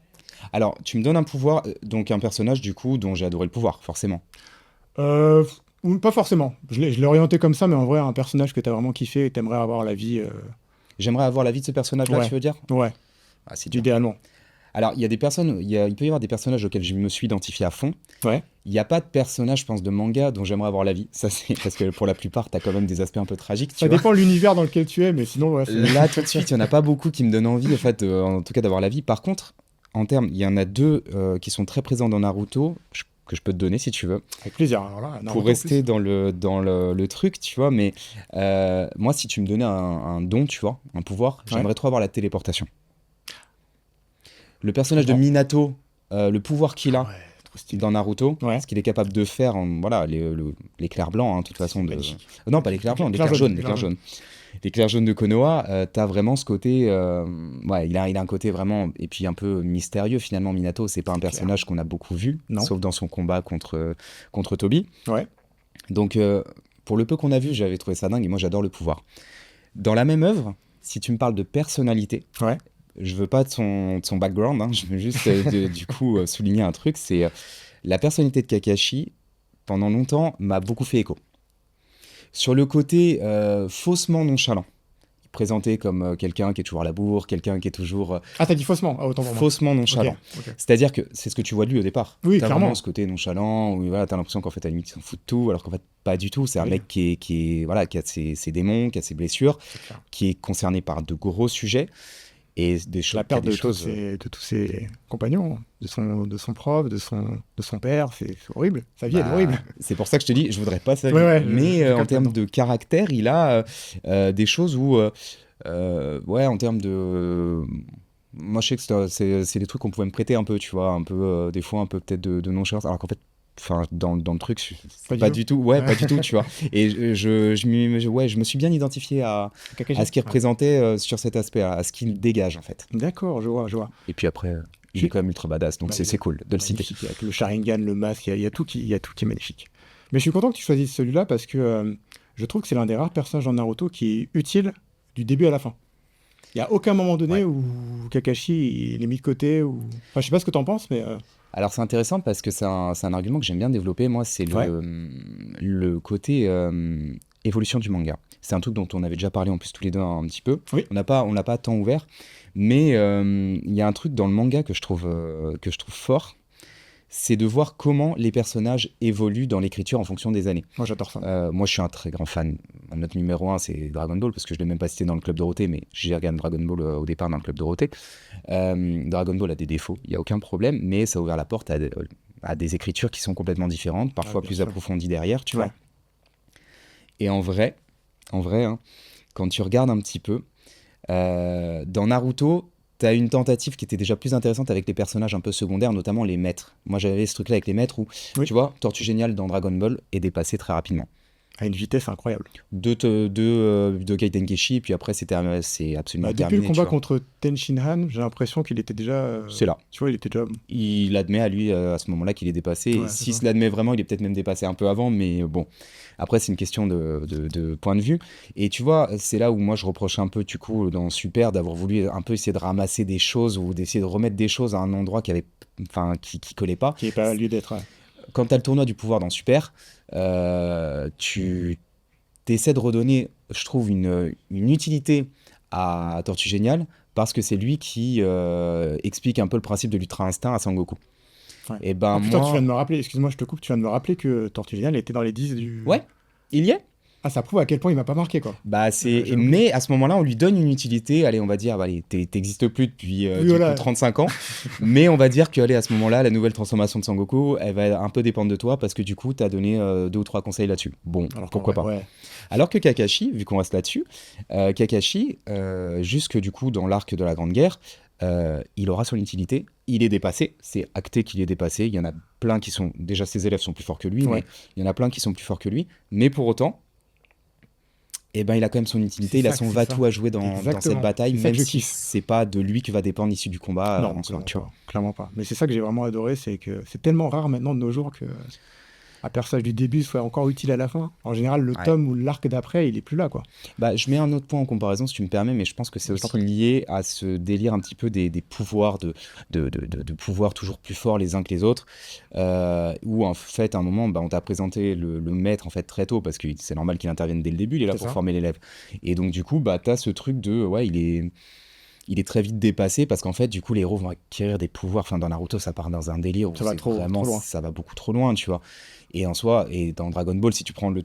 Speaker 3: Alors, tu me donnes un pouvoir, donc un personnage du coup dont j'ai adoré le pouvoir, forcément.
Speaker 2: Pas forcément. Je l'ai orienté comme ça, mais en vrai, un personnage que t'as vraiment kiffé et t'aimerais avoir la vie.
Speaker 3: J'aimerais avoir la vie de ce personnage-là, tu veux dire?
Speaker 2: Ouais.
Speaker 3: Ah, c'est
Speaker 2: idéalement.
Speaker 3: Alors, il y a des personnes, il peut y avoir des personnages auxquels je me suis identifié à fond.
Speaker 2: Ouais.
Speaker 3: Il n'y a pas de personnage, je pense, de manga dont j'aimerais avoir la vie. Ça, c'est parce que pour la plupart, t'as quand même des aspects un peu tragiques.
Speaker 2: Ça dépend de l'univers dans lequel tu es, mais sinon, ouais.
Speaker 3: Là, tout de suite, il n'y en a pas beaucoup qui me donnent envie, en fait, en tout cas, d'avoir la vie. Par contre, il y en a 2 qui sont très présents dans Naruto, que je peux te donner si tu veux.
Speaker 2: Avec plaisir. Alors là,
Speaker 3: pour rester dans le truc, tu vois. Mais moi, si tu me donnais un don, tu vois, un pouvoir, j'aimerais trop avoir la téléportation. Le personnage de Minato, le pouvoir qu'il a dans Naruto, ce qu'il est capable de faire, l'éclair blanc, hein, de toute façon. Non, pas l'éclair blanc, l'éclair jaune. L'éclair jaune de Konoha, t'as vraiment ce côté... il a un côté vraiment... Et puis un peu mystérieux, finalement, Minato. C'est pas un personnage qu'on a beaucoup vu, sauf dans son combat contre Toby.
Speaker 2: Ouais.
Speaker 3: Donc, pour le peu qu'on a vu, j'avais trouvé ça dingue, et moi, j'adore le pouvoir. Dans la même œuvre, si tu me parles de personnalité...
Speaker 2: Ouais.
Speaker 3: Je veux pas de son background, hein, je veux juste du coup souligner un truc, c'est la personnalité de Kakashi, pendant longtemps, m'a beaucoup fait écho. Sur le côté faussement nonchalant, présenté comme quelqu'un qui est toujours à la bourre, quelqu'un qui est toujours...
Speaker 2: Ah, t'as dit faussement, autant pour moi.
Speaker 3: Faussement nonchalant.
Speaker 2: Okay.
Speaker 3: C'est-à-dire que c'est ce que tu vois de lui au départ.
Speaker 2: Oui,
Speaker 3: t'as
Speaker 2: clairement.
Speaker 3: Vraiment ce côté nonchalant, où t'as l'impression qu'en fait, à la limite, il s'en fout de tout, alors qu'en fait, pas du tout. C'est un mec qui a ses démons, qui a ses blessures, qui est concerné par de gros sujets. Et la
Speaker 2: perte de tous ses compagnons, de son prof, de son père, c'est horrible. Sa vie, elle est horrible.
Speaker 3: C'est pour ça que je te dis, je voudrais pas sa vie. Mais en termes de caractère, il a des choses où, en termes de... Moi, je sais que c'est des trucs qu'on pouvait me prêter un peu, tu vois, un peu, des fois, un peu peut-être de nonchalance, alors qu'en fait, dans le truc, pas du tout, pas du tout, tu vois. Et je me suis bien identifié à ce qu'il représentait sur cet aspect, à ce qu'il dégage, en fait.
Speaker 2: D'accord, je vois.
Speaker 3: Et puis après, il est quand même ultra badass, donc c'est cool de le citer.
Speaker 2: Avec le Sharingan, le masque, il y a tout qui est magnifique. Mais je suis content que tu choisisses celui-là parce que je trouve que c'est l'un des rares personnages dans Naruto qui est utile du début à la fin. Il n'y a aucun moment donné où Kakashi il est mis de côté. Enfin, je sais pas ce que tu en penses, mais...
Speaker 3: Alors c'est intéressant parce que c'est un argument que j'aime bien développer, moi, c'est le côté évolution du manga. C'est un truc dont on avait déjà parlé en plus tous les deux un petit peu.
Speaker 2: Oui.
Speaker 3: On l'a pas tant ouvert, mais il y a un truc dans le manga que je trouve fort, c'est de voir comment les personnages évoluent dans l'écriture en fonction des années.
Speaker 2: Moi j'adore ça.
Speaker 3: Moi je suis un très grand fan. Notre numéro 1 c'est Dragon Ball, parce que je ne l'ai même pas cité dans le club Dorothée, mais j'ai regardé Dragon Ball au départ dans le club Dorothée. Dragon Ball a des défauts, il n'y a aucun problème, mais ça a ouvert la porte à des écritures qui sont complètement différentes, parfois plus approfondies derrière, tu vois. Et en vrai, hein, quand tu regardes un petit peu, dans Naruto, t'as une tentative qui était déjà plus intéressante avec les personnages un peu secondaires, notamment les maîtres. Moi, j'avais ce truc-là avec les maîtres où, tu vois, Tortue Géniale dans Dragon Ball est dépassé très rapidement.
Speaker 2: À une vitesse incroyable.
Speaker 3: De Kai Tenkeshi, puis après, c'est absolument terminé.
Speaker 2: Depuis le combat contre Tenshinhan, j'ai l'impression qu'il était déjà...
Speaker 3: c'est là.
Speaker 2: Tu vois, il était déjà...
Speaker 3: Il admet à lui, à ce moment-là, qu'il est dépassé. Et s'il se l'admet vraiment, il est peut-être même dépassé un peu avant, mais bon... Après, c'est une question de point de vue. Et tu vois, c'est là où moi, je reproche un peu, du coup, dans Super, d'avoir voulu un peu essayer de ramasser des choses ou d'essayer de remettre des choses à un endroit qui collait pas.
Speaker 2: Qui n'est pas lieu d'être. Ouais.
Speaker 3: Quand tu as le tournoi du pouvoir dans Super, tu essaies de redonner, je trouve, une utilité à Tortue Géniale, parce que c'est lui qui explique un peu le principe de l'Ultra Instinct à Sangoku.
Speaker 2: Ouais.
Speaker 3: Et ben
Speaker 2: putain, tu viens de me rappeler, excuse-moi, je te coupe, tu viens de me rappeler que Tortue Géniale était dans les 10 du...
Speaker 3: Ouais, il y est.
Speaker 2: Ah, ça prouve à quel point il m'a pas marqué, quoi.
Speaker 3: Bah,
Speaker 2: J'avoue.
Speaker 3: mais à ce moment-là, on lui donne une utilité. Allez, on va dire, allez, t'existes plus depuis
Speaker 2: Oui,
Speaker 3: du
Speaker 2: voilà.
Speaker 3: coup 35 ans. Mais on va dire que, allez, à ce moment-là, la nouvelle transformation de Sangoku, elle va un peu dépendre de toi parce que du coup, t'as donné 2 ou 3 conseils là-dessus. Bon,
Speaker 2: Alors,
Speaker 3: pourquoi pas.
Speaker 2: ouais.
Speaker 3: Alors que Kakashi, vu qu'on reste là-dessus, Kakashi, jusque du coup dans l'arc de la Grande Guerre, il aura son utilité. Il est dépassé, c'est acté qu'il est dépassé. Il y en a plein qui sont. Déjà, ses élèves sont plus forts que lui,
Speaker 2: Ouais.
Speaker 3: mais il y en a plein qui sont plus forts que lui. Mais pour autant, eh ben, il a quand même son utilité,
Speaker 2: C'est
Speaker 3: il a
Speaker 2: ça,
Speaker 3: son
Speaker 2: c'est
Speaker 3: va-tout
Speaker 2: ça.
Speaker 3: à jouer dans
Speaker 2: Exactement.
Speaker 3: cette bataille,
Speaker 2: C'est ça
Speaker 3: même
Speaker 2: que je
Speaker 3: si
Speaker 2: kiffe.
Speaker 3: c'est pas de lui que va dépendre l'issue du combat
Speaker 2: Non,
Speaker 3: en soi,
Speaker 2: clairement
Speaker 3: tu vois.
Speaker 2: pas. Clairement pas. Mais c'est ça que j'ai vraiment adoré, c'est que c'est tellement rare maintenant de nos jours que un personnage du début soit encore utile à la fin. En général, le
Speaker 3: Ouais.
Speaker 2: tome ou l'arc d'après, il est plus là, quoi.
Speaker 3: Bah, je mets un autre point en comparaison, si tu me permets, mais je pense que c'est
Speaker 2: Je t'en
Speaker 3: aussi lié à ce délire un petit peu des pouvoirs, de pouvoirs toujours plus forts les uns que les autres, où en fait, à un moment, bah, on t'a présenté le maître en fait très tôt, parce que c'est normal qu'il intervienne dès le début, il est là
Speaker 2: C'est
Speaker 3: pour
Speaker 2: ça.
Speaker 3: former l'élève. Et donc, du coup, bah, t'as ce truc de, ouais, il est très vite dépassé, parce qu'en fait, du coup, les héros vont acquérir des pouvoirs. Enfin, dans Naruto, ça part dans un délire où
Speaker 2: Ça va
Speaker 3: c'est
Speaker 2: trop loin.
Speaker 3: ça va beaucoup trop loin, tu vois. Et en soi, et dans Dragon Ball, si tu prends le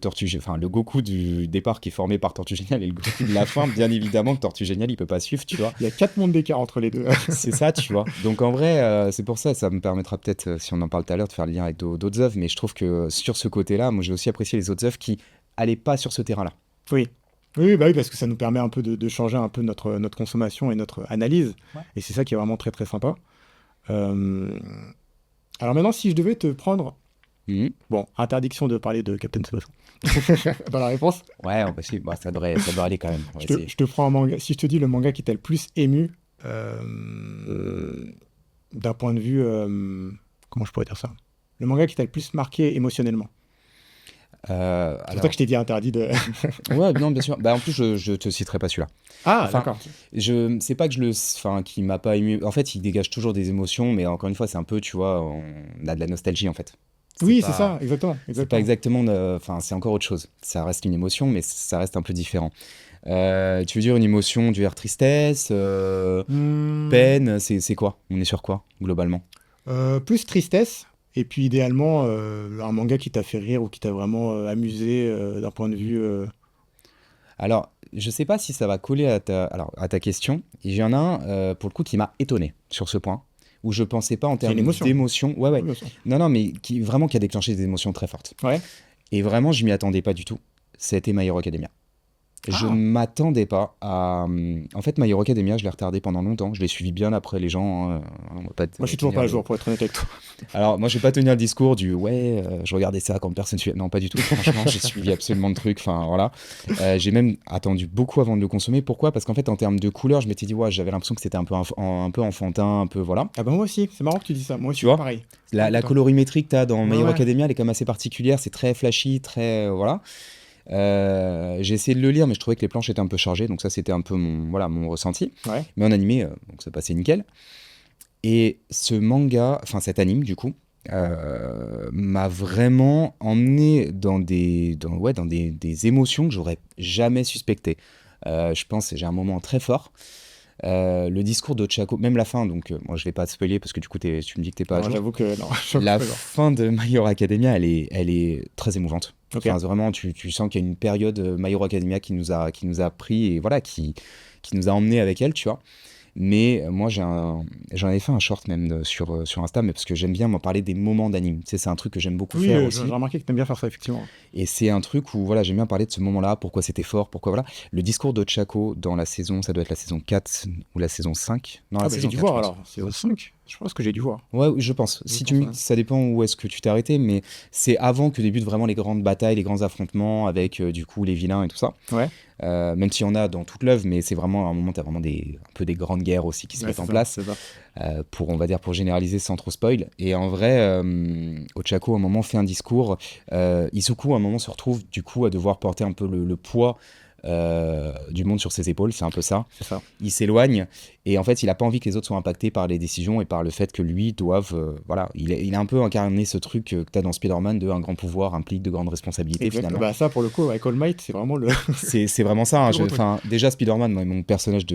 Speaker 3: Goku du départ qui est formé par Tortue Géniale et le Goku de la fin, bien évidemment que Tortue Géniale, il peut pas suivre, tu vois.
Speaker 2: Il y a 4 mondes d'écart entre les deux.
Speaker 3: C'est ça, tu vois. Donc en vrai, c'est pour ça me permettra peut-être, si on en parle tout à l'heure, de faire le lien avec d'autres œuvres, mais je trouve que sur ce côté-là, moi j'ai aussi apprécié les autres œuvres qui allaient pas sur ce terrain-là.
Speaker 2: Oui. Oui, bah oui, parce que ça nous permet un peu de changer un peu notre consommation et notre analyse.
Speaker 3: Ouais.
Speaker 2: Et c'est ça qui est vraiment très très sympa. Alors maintenant, si je devais te prendre...
Speaker 3: Mhm.
Speaker 2: Bon, interdiction de parler de Captain Tsubasa. Dans la réponse,
Speaker 3: Ouais, on va essayer. Bah, ça devrait aller quand même. On va
Speaker 2: je te,
Speaker 3: essayer.
Speaker 2: je te prends un manga. Si je te dis le manga qui t'a le plus ému, d'un point de vue... comment je pourrais dire ça? Le manga qui t'a le plus marqué émotionnellement. C'est pour
Speaker 3: Alors,
Speaker 2: ça que je t'ai dit interdit de...
Speaker 3: ouais, non, bien sûr. Bah, en plus, je te citerai pas celui-là.
Speaker 2: Ah,
Speaker 3: Enfin,
Speaker 2: d'accord.
Speaker 3: C'est pas que qu'il m'a pas ému. En fait, il dégage toujours des émotions, mais encore une fois, c'est un peu, tu vois, on a de la nostalgie en fait.
Speaker 2: Oui,
Speaker 3: pas-
Speaker 2: c'est ça, exactement.
Speaker 3: C'est pas exactement. Enfin, c'est encore autre chose. Ça reste une émotion, mais ça reste un peu différent. Tu veux dire une émotion, du air tristesse, peine, c'est quoi? On est sur quoi, globalement?
Speaker 2: Plus tristesse, et puis idéalement, un manga qui t'a fait rire ou qui t'a vraiment amusé d'un point de vue...
Speaker 3: Alors, je sais pas si ça va coller à ta question. Il y en a un, pour le coup, qui m'a étonné sur ce point, où je pensais pas en
Speaker 2: une
Speaker 3: termes
Speaker 2: émotion.
Speaker 3: d'émotion. Ouais, ouais.
Speaker 2: Oui, bien sûr.
Speaker 3: Non, mais qui a déclenché des émotions très fortes.
Speaker 2: Ouais.
Speaker 3: Et vraiment, je m'y attendais pas du tout. C'était My Hero Academia. Je
Speaker 2: Ah.
Speaker 3: ne m'attendais pas à. En fait, My Hero Academia, je l'ai retardé pendant longtemps. Je l'ai suivi bien après les gens. On va pas
Speaker 2: Moi, je suis toujours
Speaker 3: tenir
Speaker 2: pas à
Speaker 3: le-
Speaker 2: jour, pour être honnête avec toi.
Speaker 3: Alors, moi, je vais pas tenir le discours du ouais, je regardais ça quand personne suivait. Non, pas du tout. Franchement, j'ai suivi absolument de trucs. Enfin, voilà. J'ai même attendu beaucoup avant de le consommer. Pourquoi? Parce qu'en fait, en termes de couleurs, je m'étais dit, ouais, j'avais l'impression que c'était un peu enfantin, un peu voilà.
Speaker 2: Ah bah moi aussi, c'est marrant que tu dis ça. Moi aussi,
Speaker 3: Tu vois
Speaker 2: pareil.
Speaker 3: La
Speaker 2: Attends.
Speaker 3: colorimétrie que tu as dans My
Speaker 2: Ouais,
Speaker 3: Hero
Speaker 2: ouais.
Speaker 3: Academia, elle est quand même assez particulière. C'est très flashy, très. Voilà. J'ai essayé de le lire, mais je trouvais que les planches étaient un peu chargées. Donc, ça, c'était un peu mon ressenti.
Speaker 2: Ouais.
Speaker 3: Mais en animé, donc ça passait nickel. Et ce manga, enfin cet anime, du coup, m'a vraiment emmené dans des émotions que j'aurais jamais suspectées. Je pense que j'ai un moment très fort. Le discours d'Ochako, même la fin, donc moi je vais pas te spoiler parce que du coup tu me dis que t'es pas à
Speaker 2: Non,
Speaker 3: jour.
Speaker 2: j'avoue que non. je suis
Speaker 3: La
Speaker 2: pas à jour.
Speaker 3: fin de My Hero Academia, elle est très émouvante.
Speaker 2: Ok.
Speaker 3: Enfin, vraiment, tu sens qu'il y a une période My Hero Academia qui nous a pris et voilà, qui nous a emmenés avec elle, tu vois. Mais moi, j'en avais fait un short même sur Insta, mais parce que j'aime bien m'en parler des moments d'anime. Tu sais, c'est un truc que j'aime beaucoup
Speaker 2: Oui,
Speaker 3: faire
Speaker 2: j'ai
Speaker 3: aussi.
Speaker 2: remarqué que t'aimes bien faire ça, effectivement.
Speaker 3: Et c'est un truc où voilà, j'aime bien parler de ce moment-là, pourquoi c'était fort, pourquoi voilà. Le discours de Chako dans la saison, ça doit être la saison 4 ou la saison 5. Non, la
Speaker 2: Ah bah j'ai
Speaker 3: saison
Speaker 2: dû
Speaker 3: 4,
Speaker 2: voir
Speaker 3: je pense.
Speaker 2: alors. C'est au 5. Je pense que j'ai dû voir.
Speaker 3: Ouais, oui, je pense.
Speaker 2: Je
Speaker 3: Si
Speaker 2: pense,
Speaker 3: tu me...
Speaker 2: ouais.
Speaker 3: Ça dépend où est-ce que tu t'es arrêté, mais c'est avant que débutent vraiment les grandes batailles, les grands affrontements avec du coup les vilains et tout ça.
Speaker 2: Ouais.
Speaker 3: Même s'il y en a dans toute l'œuvre, mais c'est vraiment à un moment, t'as vraiment un peu des grandes guerres aussi qui se
Speaker 2: Ouais,
Speaker 3: mettent
Speaker 2: c'est
Speaker 3: en
Speaker 2: ça,
Speaker 3: place.
Speaker 2: c'est ça.
Speaker 3: On va dire, pour généraliser sans trop spoil. Et en vrai, Ochako, à un moment, fait un discours. Isuku, à un moment, se retrouve, du coup, à devoir porter un peu le poids du monde sur ses épaules. C'est un peu ça.
Speaker 2: C'est ça.
Speaker 3: Il s'éloigne. Et en fait, il n'a pas envie que les autres soient impactés par les décisions et par le fait que lui doive... voilà, il a un peu incarné ce truc que tu as dans Spider-Man de un grand pouvoir implique de grandes responsabilités,
Speaker 2: Exactement.
Speaker 3: finalement.
Speaker 2: Bah ça, pour le coup, avec All Might, c'est vraiment le...
Speaker 3: C'est vraiment ça. Hein.
Speaker 2: Gros truc.
Speaker 3: Enfin, déjà, Spider-Man, moi, est mon personnage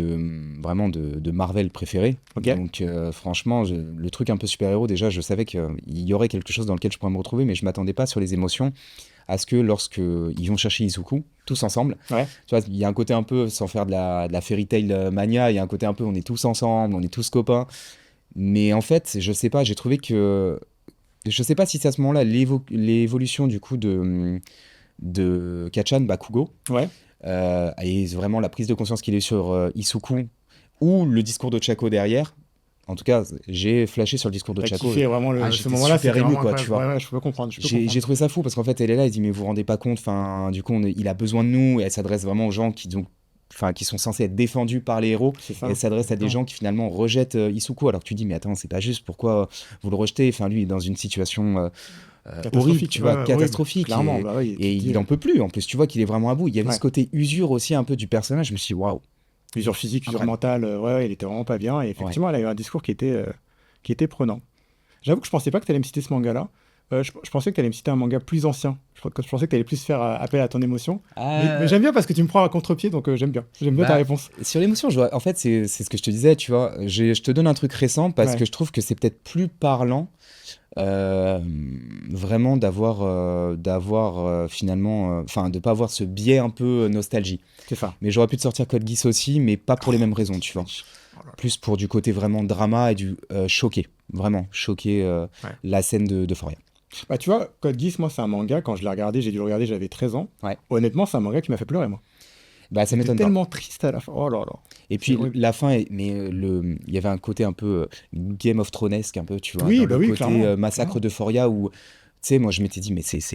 Speaker 3: vraiment de Marvel préféré.
Speaker 2: Ok.
Speaker 3: Donc, franchement, le truc un peu super-héros, déjà, je savais qu'il y aurait quelque chose dans lequel je pourrais me retrouver, mais je m'attendais pas sur les émotions à ce que lorsque ils vont chercher Izuku, tous ensemble,
Speaker 2: Ouais.
Speaker 3: tu vois, il y a un côté un peu, sans faire de la fairy tale mania, il y a un côté un peu, on est tous ensemble, on est tous copains. Mais en fait, je sais pas, j'ai trouvé que... Je sais pas si c'est à ce moment-là l'évolution du coup de Kachan Bakugo,
Speaker 2: Ouais.
Speaker 3: et vraiment la prise de conscience qu'il est sur Isuku, ou le discours de Chako derrière. En tout cas, j'ai flashé sur le discours de
Speaker 2: T'as
Speaker 3: Chako.
Speaker 2: kiffé vraiment ce
Speaker 3: J'étais
Speaker 2: moment-là,
Speaker 3: super
Speaker 2: c'était
Speaker 3: ému,
Speaker 2: vraiment
Speaker 3: quoi,
Speaker 2: incroyable.
Speaker 3: tu vois.
Speaker 2: Ouais, ouais, je peux comprendre.
Speaker 3: J'ai trouvé ça fou parce qu'en fait, elle est là, elle dit mais vous vous rendez pas compte, enfin, du coup, il a besoin de nous, et elle s'adresse vraiment aux gens qui sont censés être défendus par les héros,
Speaker 2: C'est
Speaker 3: et
Speaker 2: ça.
Speaker 3: elle s'adresse à des gens qui finalement rejettent Isuku, alors que tu dis mais attends, c'est pas juste, pourquoi vous le rejetez, enfin lui il est dans une situation horrible, tu vois,
Speaker 2: ouais,
Speaker 3: catastrophique,
Speaker 2: clairement,
Speaker 3: et,
Speaker 2: bah oui, tu
Speaker 3: et
Speaker 2: te dis,
Speaker 3: il en peut plus, en plus tu vois qu'il est vraiment à bout, il y avait
Speaker 2: Ouais.
Speaker 3: ce côté usure aussi un peu du personnage, je me suis dit waouh.
Speaker 2: usure physique, usure
Speaker 3: Incroyable.
Speaker 2: mentale, ouais, il était vraiment pas bien. Et effectivement, elle a eu un discours qui était prenant. J'avoue que je pensais pas que tu allais me citer ce manga-là. Je pensais que tu allais me citer un manga plus ancien. Je pensais que tu allais plus faire appel à ton émotion. Mais j'aime bien parce que tu me prends à contre-pied, donc j'aime bien. J'aime bien ta réponse.
Speaker 3: Sur l'émotion, en fait, c'est ce que je te disais, tu vois. Je te donne un truc récent parce
Speaker 2: Ouais.
Speaker 3: que je trouve que c'est peut-être plus parlant, vraiment d'avoir finalement, enfin, de pas avoir ce biais un peu nostalgie.
Speaker 2: C'est ça.
Speaker 3: Mais j'aurais pu te sortir Code Geass aussi, mais pas pour les mêmes raisons, tu vois.
Speaker 2: Oh là là.
Speaker 3: Plus pour du côté vraiment drama et du choqué. Vraiment, choqué la scène de Foria.
Speaker 2: Bah, tu vois, Code Geass, moi, c'est un manga. Quand je l'ai regardé, j'ai dû le regarder, j'avais 13 ans.
Speaker 3: Ouais.
Speaker 2: Honnêtement, c'est un manga qui m'a fait pleurer, moi.
Speaker 3: Bah, ça
Speaker 2: C'était
Speaker 3: m'étonne pas.
Speaker 2: tellement triste à la fin. Oh là là.
Speaker 3: Et puis
Speaker 2: horrible.
Speaker 3: la fin, il y avait un côté un peu Game of Thronesque, un peu, tu vois,
Speaker 2: Oui,
Speaker 3: dans
Speaker 2: bah
Speaker 3: le
Speaker 2: oui,
Speaker 3: côté
Speaker 2: clairement,
Speaker 3: massacre
Speaker 2: clairement.
Speaker 3: de Foria où, tu sais, moi je m'étais dit, mais enfin,
Speaker 2: C'est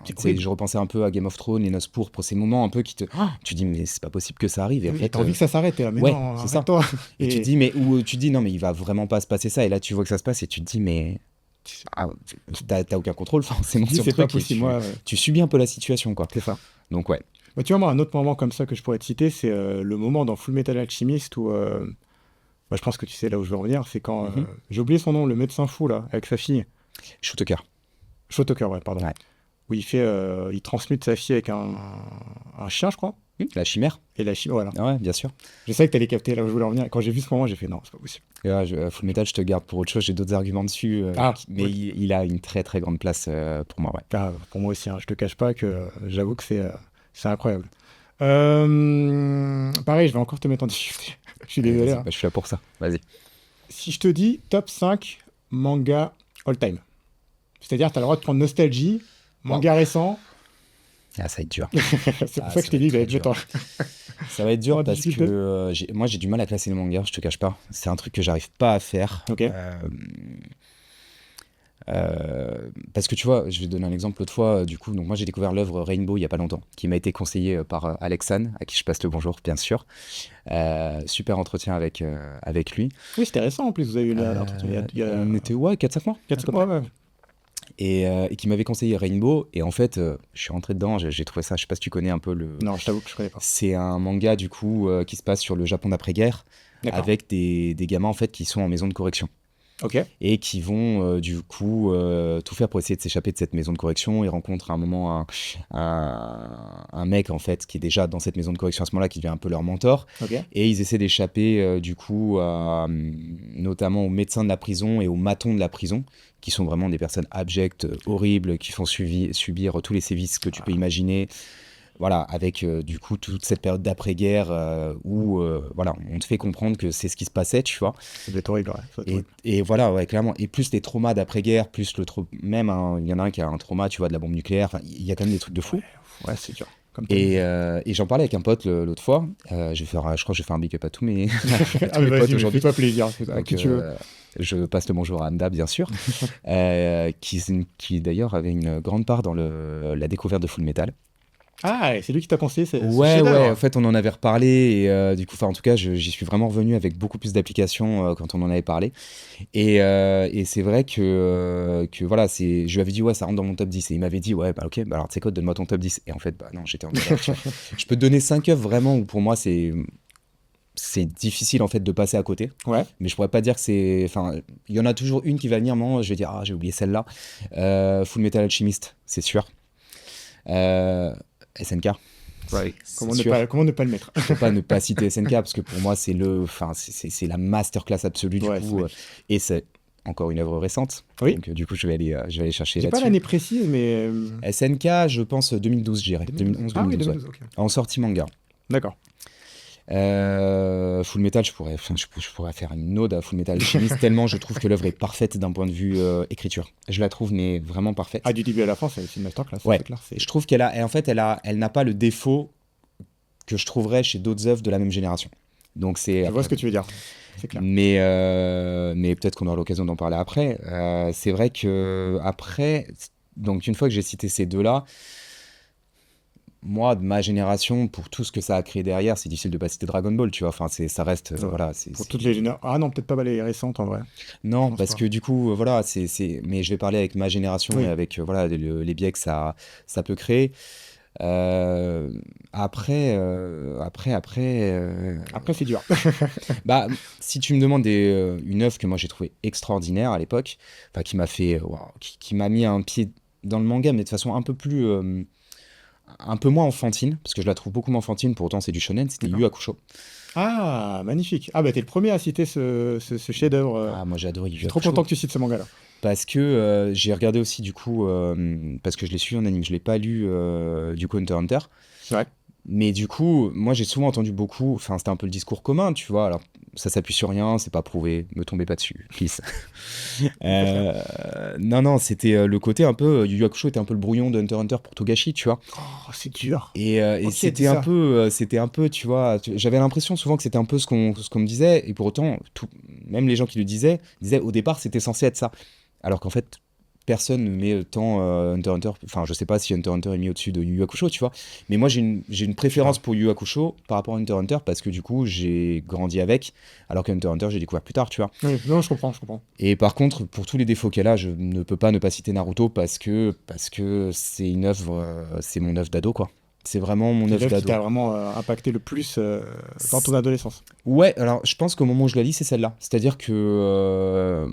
Speaker 3: tu sais,
Speaker 2: horrible.
Speaker 3: je repensais un peu à Game of Thrones, les Noces pourpres, ces moments un peu tu dis, mais c'est pas possible que ça arrive. Et en
Speaker 2: Et
Speaker 3: fait,
Speaker 2: t'as envie que ça s'arrête, t'es là, mais
Speaker 3: ouais,
Speaker 2: non,
Speaker 3: c'est ça.
Speaker 2: arrête-toi.
Speaker 3: et tu te dis, ou tu te dis, non, mais il va vraiment pas se passer ça. Et là, tu vois que ça se passe et tu te dis, mais t'as aucun contrôle forcément
Speaker 2: dis,
Speaker 3: sur le
Speaker 2: c'est pas
Speaker 3: truc. Et
Speaker 2: possible, moi.
Speaker 3: tu subis un peu la situation, quoi.
Speaker 2: C'est ça.
Speaker 3: Donc, ouais.
Speaker 2: Bah, tu vois, moi, un autre moment comme ça que je pourrais te citer, c'est le moment dans Full Metal Alchemist où, bah, je pense que tu sais là où je veux en venir, c'est quand, j'ai oublié son nom, le médecin fou, là, avec sa fille,
Speaker 3: Shotoker.
Speaker 2: Shotoker, ouais, pardon,
Speaker 3: Ouais.
Speaker 2: où il transmute sa fille avec un chien, je crois,
Speaker 3: La chimère.
Speaker 2: et la chimie, voilà.
Speaker 3: Ah ouais, bien sûr.
Speaker 2: Je savais que t'allais capter là où je voulais en venir, et quand j'ai vu ce moment, j'ai fait non, c'est pas possible.
Speaker 3: Et là, Full Metal, je te garde pour autre chose, j'ai d'autres arguments dessus, mais
Speaker 2: ouais.
Speaker 3: il a une très très grande place pour moi, ouais.
Speaker 2: Ah, pour moi aussi, hein, je te cache pas que j'avoue que c'est incroyable. Pareil, je vais encore te mettre en difficulté. Je suis désolé.
Speaker 3: Vas-y,
Speaker 2: Hein.
Speaker 3: bah, je suis là pour ça, vas-y.
Speaker 2: Si je te dis top 5 manga all-time, c'est-à-dire tu as le droit de prendre nostalgie, manga récent,
Speaker 3: Ah, ça va être dur.
Speaker 2: c'est pour ça que je t'ai dit que j'allais te mettre en...
Speaker 3: Ça va être dur
Speaker 2: En
Speaker 3: parce
Speaker 2: difficulté.
Speaker 3: que moi j'ai du mal à classer les mangas, je te cache pas. C'est un truc que j'arrive pas à faire.
Speaker 2: Ok.
Speaker 3: Parce que tu vois, je vais te donner un exemple. L'autre fois, du coup, donc moi j'ai découvert l'œuvre Rainbow il y a pas longtemps, qui m'a été conseillée par Alexan, à qui je passe le bonjour, bien sûr. Super entretien avec lui.
Speaker 2: Oui, c'était récent en plus, vous avez eu l'entretien. Il y a
Speaker 3: On était, ouais, 4-5 mois.
Speaker 2: 4 mois, ouais.
Speaker 3: Et qui m'avait conseillé Rainbow. Et en fait, je suis rentré dedans, j'ai trouvé ça, je sais pas si tu connais un peu le...
Speaker 2: Non, je t'avoue que je connais pas.
Speaker 3: C'est un manga, du coup, qui se passe sur le Japon d'après-guerre,
Speaker 2: D'accord.
Speaker 3: avec des gamins, en fait, qui sont en maison de correction.
Speaker 2: Ok.
Speaker 3: Et qui vont, du coup, tout faire pour essayer de s'échapper de cette maison de correction. Ils rencontrent à un moment un mec, en fait, qui est déjà dans cette maison de correction à ce moment-là, qui devient un peu leur mentor.
Speaker 2: Ok.
Speaker 3: Et ils essaient d'échapper, du coup, notamment aux médecins de la prison et aux matons de la prison, qui sont vraiment des personnes abjectes, horribles, qui font subir tous les sévices que tu peux imaginer. Voilà, avec du coup toute cette période d'après-guerre où voilà, on te fait comprendre que c'est ce qui se passait, tu vois.
Speaker 2: Ça devait être horrible, ouais. Ça doit être horrible.
Speaker 3: Et voilà, ouais, clairement. Et plus les traumas d'après-guerre, plus même, hein, il y en a un qui a un trauma, tu vois, de la bombe nucléaire. Enfin, il y a quand même des trucs de fou.
Speaker 2: Ouais, c'est dur. Comme
Speaker 3: Et j'en parlais avec un pote l'autre fois. Je crois que je vais faire un big up à tous mes,
Speaker 2: ah, mais
Speaker 3: mes potes
Speaker 2: vas-y,
Speaker 3: aujourd'hui.
Speaker 2: fais-toi plaisir. À
Speaker 3: Donc,
Speaker 2: qui tu veux.
Speaker 3: je passe le bonjour à Amda, bien sûr, qui d'ailleurs avait une grande part dans la découverte de Full Metal.
Speaker 2: Ah, et c'est lui qui t'a conseillé ce
Speaker 3: Ouais,
Speaker 2: chef-d'œuvre.
Speaker 3: en fait, on en avait reparlé et du coup, en tout cas, j'y suis vraiment revenu avec beaucoup plus d'applications quand on en avait parlé. Et c'est vrai que voilà, je lui avais dit, ouais, ça rentre dans mon top 10. Et il m'avait dit, ouais, bah ok, bah alors tu sais quoi, donne-moi ton top 10. Et en fait, bah non, j'étais en galère, tu vois. Je peux te donner 5 œuvres vraiment où pour moi, c'est difficile en fait de passer à côté.
Speaker 2: Ouais.
Speaker 3: Mais je pourrais pas dire que c'est. Enfin, il y en a toujours une qui va venir, moi, je vais dire, ah, j'ai oublié celle-là. Full Metal Alchemist, c'est sûr. SNK.
Speaker 2: Ouais. Comment
Speaker 3: sûr.
Speaker 2: ne pas le mettre?
Speaker 3: Je peux pas ne pas citer SNK parce que pour moi c'est c'est la masterclass absolue du
Speaker 2: Ouais,
Speaker 3: coup
Speaker 2: c'est
Speaker 3: et c'est encore une œuvre récente.
Speaker 2: Oui.
Speaker 3: Donc du coup, je vais aller chercher
Speaker 2: J'ai pas
Speaker 3: là-dessus.
Speaker 2: l'année précise, mais.
Speaker 3: SNK, je pense 2012, je dirais. 2011,
Speaker 2: Ah oui,
Speaker 3: 2012, ouais.
Speaker 2: 2012, ok.
Speaker 3: En sortie manga.
Speaker 2: D'accord.
Speaker 3: Full Metal, je pourrais faire une ode à Full Metal Alchemist tellement je trouve que l'œuvre est parfaite d'un point de vue écriture. Je la trouve mais vraiment parfaite.
Speaker 2: Ah, du début à la fin, c'est une masterclass,
Speaker 3: Ouais.
Speaker 2: c'est clair.
Speaker 3: Je trouve elle n'a pas le défaut que je trouverais chez d'autres œuvres de la même génération. Donc c'est.
Speaker 2: Je vois ce que tu veux dire. C'est clair.
Speaker 3: Mais peut-être qu'on aura l'occasion d'en parler après. C'est vrai que après, donc une fois que j'ai cité ces deux-là, moi, de ma génération, pour tout ce que ça a créé derrière, c'est difficile de pas citer Dragon Ball, tu vois. Enfin, ça reste,
Speaker 2: C'est vrai.
Speaker 3: voilà.
Speaker 2: Pour toutes les générations. Ah non, peut-être pas les récentes en vrai.
Speaker 3: Non,
Speaker 2: pense
Speaker 3: parce
Speaker 2: pas.
Speaker 3: que du coup, voilà, mais je vais parler avec ma génération
Speaker 2: Oui.
Speaker 3: et avec voilà les biais que ça peut créer. Après,
Speaker 2: Après, c'est dur.
Speaker 3: bah, si tu me demandes une œuvre que moi j'ai trouvée extraordinaire à l'époque, enfin qui m'a fait, waouh, qui m'a mis un pied dans le manga, mais de façon un peu plus, un peu moins enfantine, parce que je la trouve beaucoup moins enfantine, pour autant c'est du shonen, c'était
Speaker 2: D'accord.
Speaker 3: Yu Hakusho.
Speaker 2: Ah, magnifique. Ah, bah, t'es le premier à citer ce chef-d'œuvre.
Speaker 3: Ah, moi j'ai adoré
Speaker 2: Je
Speaker 3: Yu
Speaker 2: suis trop
Speaker 3: Hakusho.
Speaker 2: content que tu cites ce manga-là.
Speaker 3: Parce que j'ai regardé aussi du coup, parce que je l'ai suivi en anime, je l'ai pas lu du coup Hunter x Hunter.
Speaker 2: Ouais.
Speaker 3: Mais du coup, moi j'ai souvent entendu beaucoup, enfin c'était un peu le discours commun, tu vois, alors ça s'appuie sur rien, c'est pas prouvé, me tombez pas dessus, please. Non, c'était le côté un peu, Yu Yu Hakusho était un peu le brouillon de Hunter x Hunter pour Togashi, tu vois.
Speaker 2: Oh, c'est dur.
Speaker 3: Et
Speaker 2: Ok, dis
Speaker 3: c'était un peu, tu vois, j'avais l'impression souvent que c'était un peu ce qu'on me disait, et pour autant, même les gens qui le disaient au départ c'était censé être ça. Alors qu'en fait, personne ne met tant Hunter x Hunter, enfin je sais pas si Hunter x Hunter est mis au-dessus de Yu Yu Hakusho, tu vois, mais moi j'ai une préférence pour Yu Yu Hakusho par rapport à Hunter x Hunter parce que du coup j'ai grandi avec, alors que Hunter x Hunter j'ai découvert plus tard, tu vois.
Speaker 2: Oui, non, je comprends.
Speaker 3: Et par contre, pour tous les défauts qu'elle a, je ne peux pas ne pas citer Naruto parce que c'est une œuvre, c'est mon œuvre d'ado, quoi. C'est vraiment mon
Speaker 2: C'est
Speaker 3: œuvre
Speaker 2: l'œuvre qui
Speaker 3: d'ado.
Speaker 2: t'a vraiment impacté le plus dans ton adolescence.
Speaker 3: Ouais, alors je pense qu'au moment où je la lis, c'est celle-là. C'est-à-dire que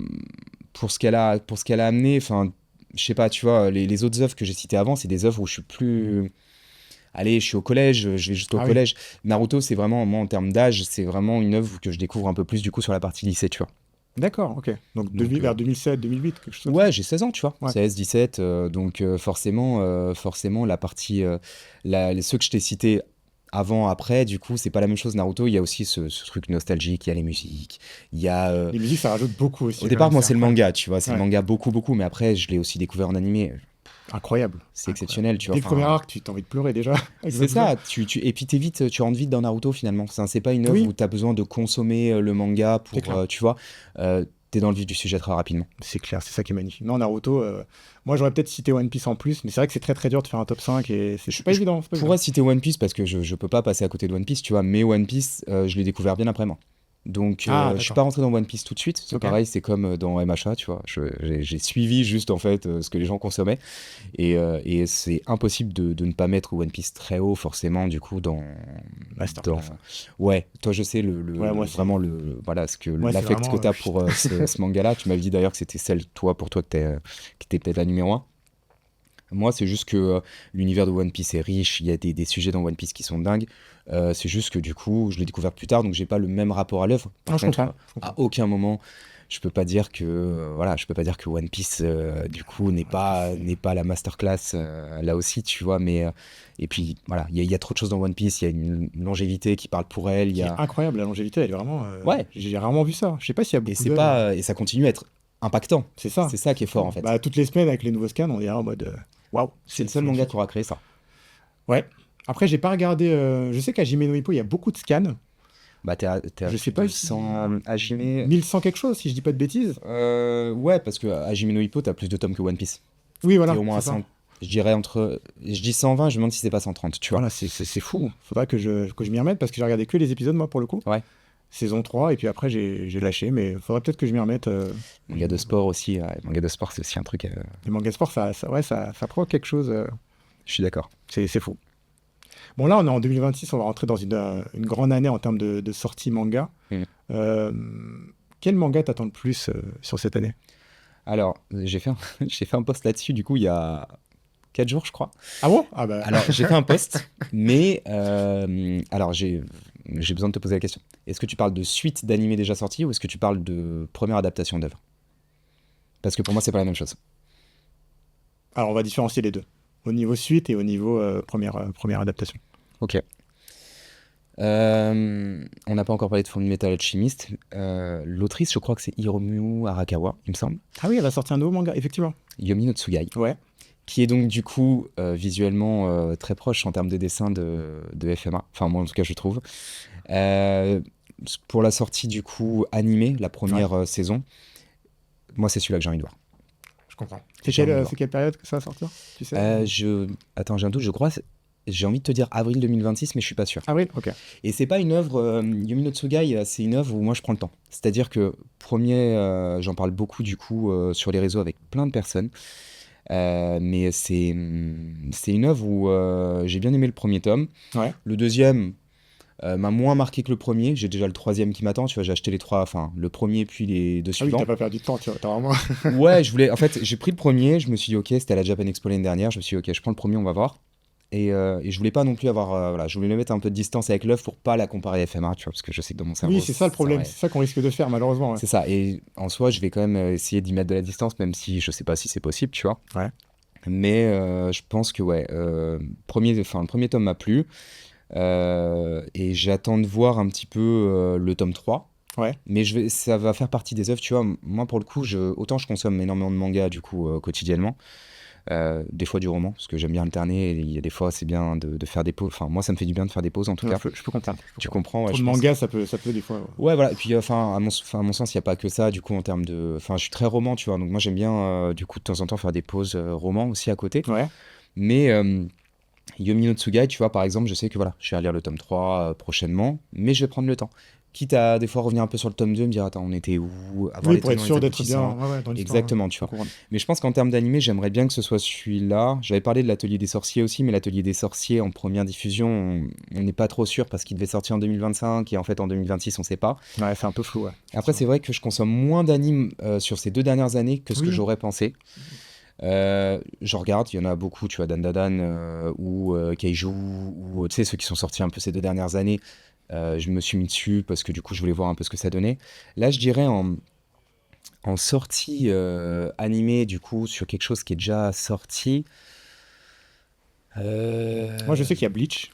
Speaker 3: pour ce qu'elle a amené, enfin, je sais pas, tu vois, les autres œuvres que j'ai citées avant, c'est des œuvres où je suis plus. Allez, je suis au collège, je vais juste au
Speaker 2: Ah oui.
Speaker 3: collège. Naruto, c'est vraiment, moi, en termes d'âge, c'est vraiment une œuvre que je découvre un peu plus, du coup, sur la partie lycée, tu vois.
Speaker 2: D'accord, ok. Donc,
Speaker 3: Donc,
Speaker 2: vers 2007, 2008, quelque chose.
Speaker 3: Ouais, j'ai 16 ans, tu vois.
Speaker 2: Ouais.
Speaker 3: 16, 17, donc forcément, la partie. Ceux que je t'ai cités avant, après, du coup, c'est pas la même chose. Naruto, il y a aussi ce truc nostalgique, il y a les musiques, il y a.
Speaker 2: Les musiques, ça rajoute beaucoup aussi.
Speaker 3: Au
Speaker 2: quand
Speaker 3: départ,
Speaker 2: même,
Speaker 3: moi, c'est le
Speaker 2: incroyable.
Speaker 3: manga, tu vois. C'est le
Speaker 2: Ouais.
Speaker 3: manga beaucoup, beaucoup, mais après, je l'ai aussi découvert en animé.
Speaker 2: Incroyable.
Speaker 3: C'est exceptionnel, tu vois.
Speaker 2: Dès le
Speaker 3: enfin,
Speaker 2: premier arc, tu as envie de pleurer déjà. avec
Speaker 3: C'est
Speaker 2: le
Speaker 3: ça, et puis tu rentres vite dans Naruto finalement. C'est pas une œuvre
Speaker 2: Oui.
Speaker 3: où tu as besoin de consommer le manga
Speaker 2: C'est clair.
Speaker 3: pour, tu vois, t'es dans le vif du sujet très rapidement.
Speaker 2: C'est clair, c'est ça qui est magnifique. Non, Naruto, moi j'aurais peut-être cité One Piece en plus, mais c'est vrai que c'est très très dur de faire un top 5 et c'est pas évident. C'est pas
Speaker 3: Je
Speaker 2: évident.
Speaker 3: pourrais citer One Piece parce que je peux pas passer à côté de One Piece, tu vois, mais One Piece, je l'ai découvert bien après moi. Donc,
Speaker 2: Ah,
Speaker 3: je suis
Speaker 2: d'accord.
Speaker 3: pas rentré dans One Piece tout de suite. C'est
Speaker 2: Ok.
Speaker 3: pareil, c'est comme dans MHA, tu vois. J'ai suivi juste en fait ce que les gens consommaient. Et c'est impossible de ne pas mettre One Piece très haut, forcément, du coup,
Speaker 2: Masterclass.
Speaker 3: Ouais, toi, je sais,
Speaker 2: Ouais, moi aussi.
Speaker 3: vraiment, voilà,
Speaker 2: Moi, c'est
Speaker 3: l'affect
Speaker 2: vraiment,
Speaker 3: que tu as pour ce manga-là. Tu m'avais dit d'ailleurs que c'était celle, pour toi, qui était peut-être la numéro 1. Moi, c'est juste que l'univers de One Piece est riche, il y a des sujets dans One Piece qui sont dingues. C'est juste que du coup, je l'ai découvert plus tard, donc j'ai pas le même rapport à l'œuvre. Par
Speaker 2: Non, je
Speaker 3: contre,
Speaker 2: comprends.
Speaker 3: à aucun moment, je peux pas dire que One Piece du coup n'est pas la masterclass là aussi, tu vois. Mais et puis voilà, il y a trop de choses dans One Piece. Il y a une longévité qui parle pour elle. Il y
Speaker 2: C'est
Speaker 3: a
Speaker 2: incroyable, la longévité, elle est vraiment.
Speaker 3: Ouais.
Speaker 2: J'ai rarement vu ça. Je sais pas s'il y a beaucoup
Speaker 3: et c'est
Speaker 2: d'œuvres.
Speaker 3: pas et ça continue à être impactant.
Speaker 2: C'est ça.
Speaker 3: C'est ça qui est fort en fait.
Speaker 2: Bah, toutes les semaines avec les nouveaux scans, on est en mode waouh.
Speaker 3: C'est le seul manga qui aura créé ça.
Speaker 2: Ouais. Après, j'ai pas regardé. Je sais qu'à Hajime no Ippo, il y a beaucoup de scans.
Speaker 3: Bah t'es à
Speaker 2: Je sais pas si-
Speaker 3: 100 Hajime.
Speaker 2: 1100 quelque chose, si je dis pas de bêtises.
Speaker 3: Ouais, parce que Hajime no Ippo, t'as plus de tomes que One Piece.
Speaker 2: Oui, voilà.
Speaker 3: T'es au moins à
Speaker 2: c'est ça.
Speaker 3: 100. Je dirais je dis 120, je me demande si c'est pas 130, tu vois.
Speaker 2: Voilà, c'est fou. Faudra que je m'y remette parce que j'ai regardé que les épisodes, moi, pour le coup.
Speaker 3: Ouais.
Speaker 2: Saison 3, et puis après, j'ai lâché, mais faudrait peut-être que je m'y remette.
Speaker 3: Manga de sport aussi. Manga de sport, c'est aussi un truc.
Speaker 2: Les mangas sport, ça provoque quelque chose.
Speaker 3: Je suis d'accord.
Speaker 2: C'est fou. Bon, là, on est en 2026, on va rentrer dans une grande année en termes de sorties manga.
Speaker 3: Mm.
Speaker 2: Quel manga t'attends le plus sur cette année?
Speaker 3: Alors, j'ai fait un post là-dessus, du coup, il y a 4 jours, je crois.
Speaker 2: Ah bon? Ah bah.
Speaker 3: Alors, j'ai fait un post, mais alors j'ai besoin de te poser la question. Est-ce que tu parles de suite d'animés déjà sortis ou est-ce que tu parles de première adaptation d'œuvre? Parce que pour moi, c'est pas la même chose.
Speaker 2: Alors, on va différencier les deux. Au niveau suite et au niveau première adaptation.
Speaker 3: Ok. On n'a pas encore parlé de Fullmetal Alchemist. L'autrice, je crois que c'est Hiromu Arakawa, il me semble.
Speaker 2: Ah oui, elle a sorti un nouveau manga, effectivement.
Speaker 3: Yomi no Tsugai.
Speaker 2: Ouais.
Speaker 3: Qui est donc du coup visuellement très proche en termes de dessin de FMA. Enfin, moi en tout cas, je trouve. Pour la sortie du coup animée, la première saison, moi c'est celui-là que j'ai envie de voir.
Speaker 2: Je comprends. C'est quelle période que ça va sortir, tu sais?
Speaker 3: Attends, j'ai un doute, je crois. J'ai envie de te dire avril 2026, mais je suis pas sûr.
Speaker 2: Avril, ok.
Speaker 3: Et c'est pas une œuvre, Yomi no Tsugai, c'est une œuvre où moi je prends le temps. C'est-à-dire que, j'en parle beaucoup du coup sur les réseaux avec plein de personnes. Mais c'est une œuvre où j'ai bien aimé le premier tome.
Speaker 2: Ouais.
Speaker 3: Le deuxième m'a moins marqué que le premier. J'ai déjà le troisième qui m'attend. Tu vois, j'ai acheté les trois, enfin le premier puis les deux suivants.
Speaker 2: Ah oui, t'as pas perdu de temps, tu vois, t'as vraiment.
Speaker 3: Ouais, en fait, j'ai pris le premier. Je me suis dit, ok, c'était à la Japan Expo l'année dernière. Je me suis dit, ok, je prends le premier, on va voir. Et je voulais pas non plus avoir, voilà, je voulais mettre un peu de distance avec l'œuvre pour pas la comparer à FMA, tu vois, parce que je sais que dans mon cerveau.
Speaker 2: Oui, c'est ça le problème, c'est ça qu'on risque de faire malheureusement. Ouais.
Speaker 3: C'est ça. Et en soi, je vais quand même essayer d'y mettre de la distance, même si je sais pas si c'est possible, tu vois.
Speaker 2: Ouais.
Speaker 3: Mais je pense que le premier tome m'a plu. Et j'attends de voir un petit peu le tome 3.
Speaker 2: Ouais.
Speaker 3: Mais ça va faire partie des œuvres, tu vois. Moi, pour le coup, autant je consomme énormément de mangas, du coup, quotidiennement. Des fois du roman, parce que j'aime bien alterner. Et il y a des fois, c'est bien de faire des pauses. Enfin, moi, ça me fait du bien de faire des pauses, en tout cas.
Speaker 2: Je peux comprendre.
Speaker 3: Tu comprends, ouais.
Speaker 2: Pour le manga, ça peut des fois.
Speaker 3: Ouais, voilà. Et puis, à mon sens, il n'y a pas que ça, du coup, en termes de. Enfin, je suis très roman, tu vois. Donc, moi, j'aime bien, du coup, de temps en temps, faire des pauses romans aussi à côté.
Speaker 2: Ouais.
Speaker 3: Mais Yomi no Tsugai, tu vois, par exemple, je sais que voilà, je vais relire le tome 3 prochainement, mais je vais prendre le temps. Quitte à des fois revenir un peu sur le tome 2, me dire, attends, on était où? Avoir
Speaker 2: Oui, pour être sûr d'être bien dans l'histoire.
Speaker 3: Exactement, tu vois. Mais je pense qu'en termes d'animé, j'aimerais bien que ce soit celui-là. J'avais parlé de l'Atelier des Sorciers aussi, mais l'Atelier des Sorciers en première diffusion, on n'est pas trop sûr parce qu'il devait sortir en 2025 et en fait en 2026, on sait pas.
Speaker 2: Ouais, c'est un peu flou, ouais.
Speaker 3: Après, c'est vrai que je consomme moins d'animes sur ces 2 dernières années que ce que j'aurais pensé. Je regarde, il y en a beaucoup, tu vois, Dan ou Kaiju, ou tu sais, ceux qui sont sortis un peu ces 2 dernières années. Je me suis mis dessus parce que du coup, je voulais voir un peu ce que ça donnait. Là, je dirais en sortie animée, du coup, sur quelque chose qui est déjà sorti.
Speaker 2: Moi, je sais qu'il y a Bleach.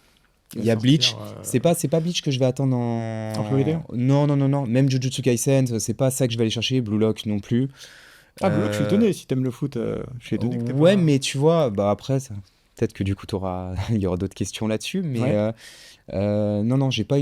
Speaker 3: Il y a Bleach. C'est pas Bleach que je vais attendre en
Speaker 2: Floride.
Speaker 3: Non. Même Jujutsu Kaisen, c'est pas ça que je vais aller chercher. Blue Lock non plus.
Speaker 2: Ah, Blue Lock, je suis étonné. Si t'aimes le foot, je suis étonné que t'aies pas.
Speaker 3: Ouais, mais tu vois, bah après, peut-être que du coup, il y aura d'autres questions là-dessus. Mais non, j'ai pas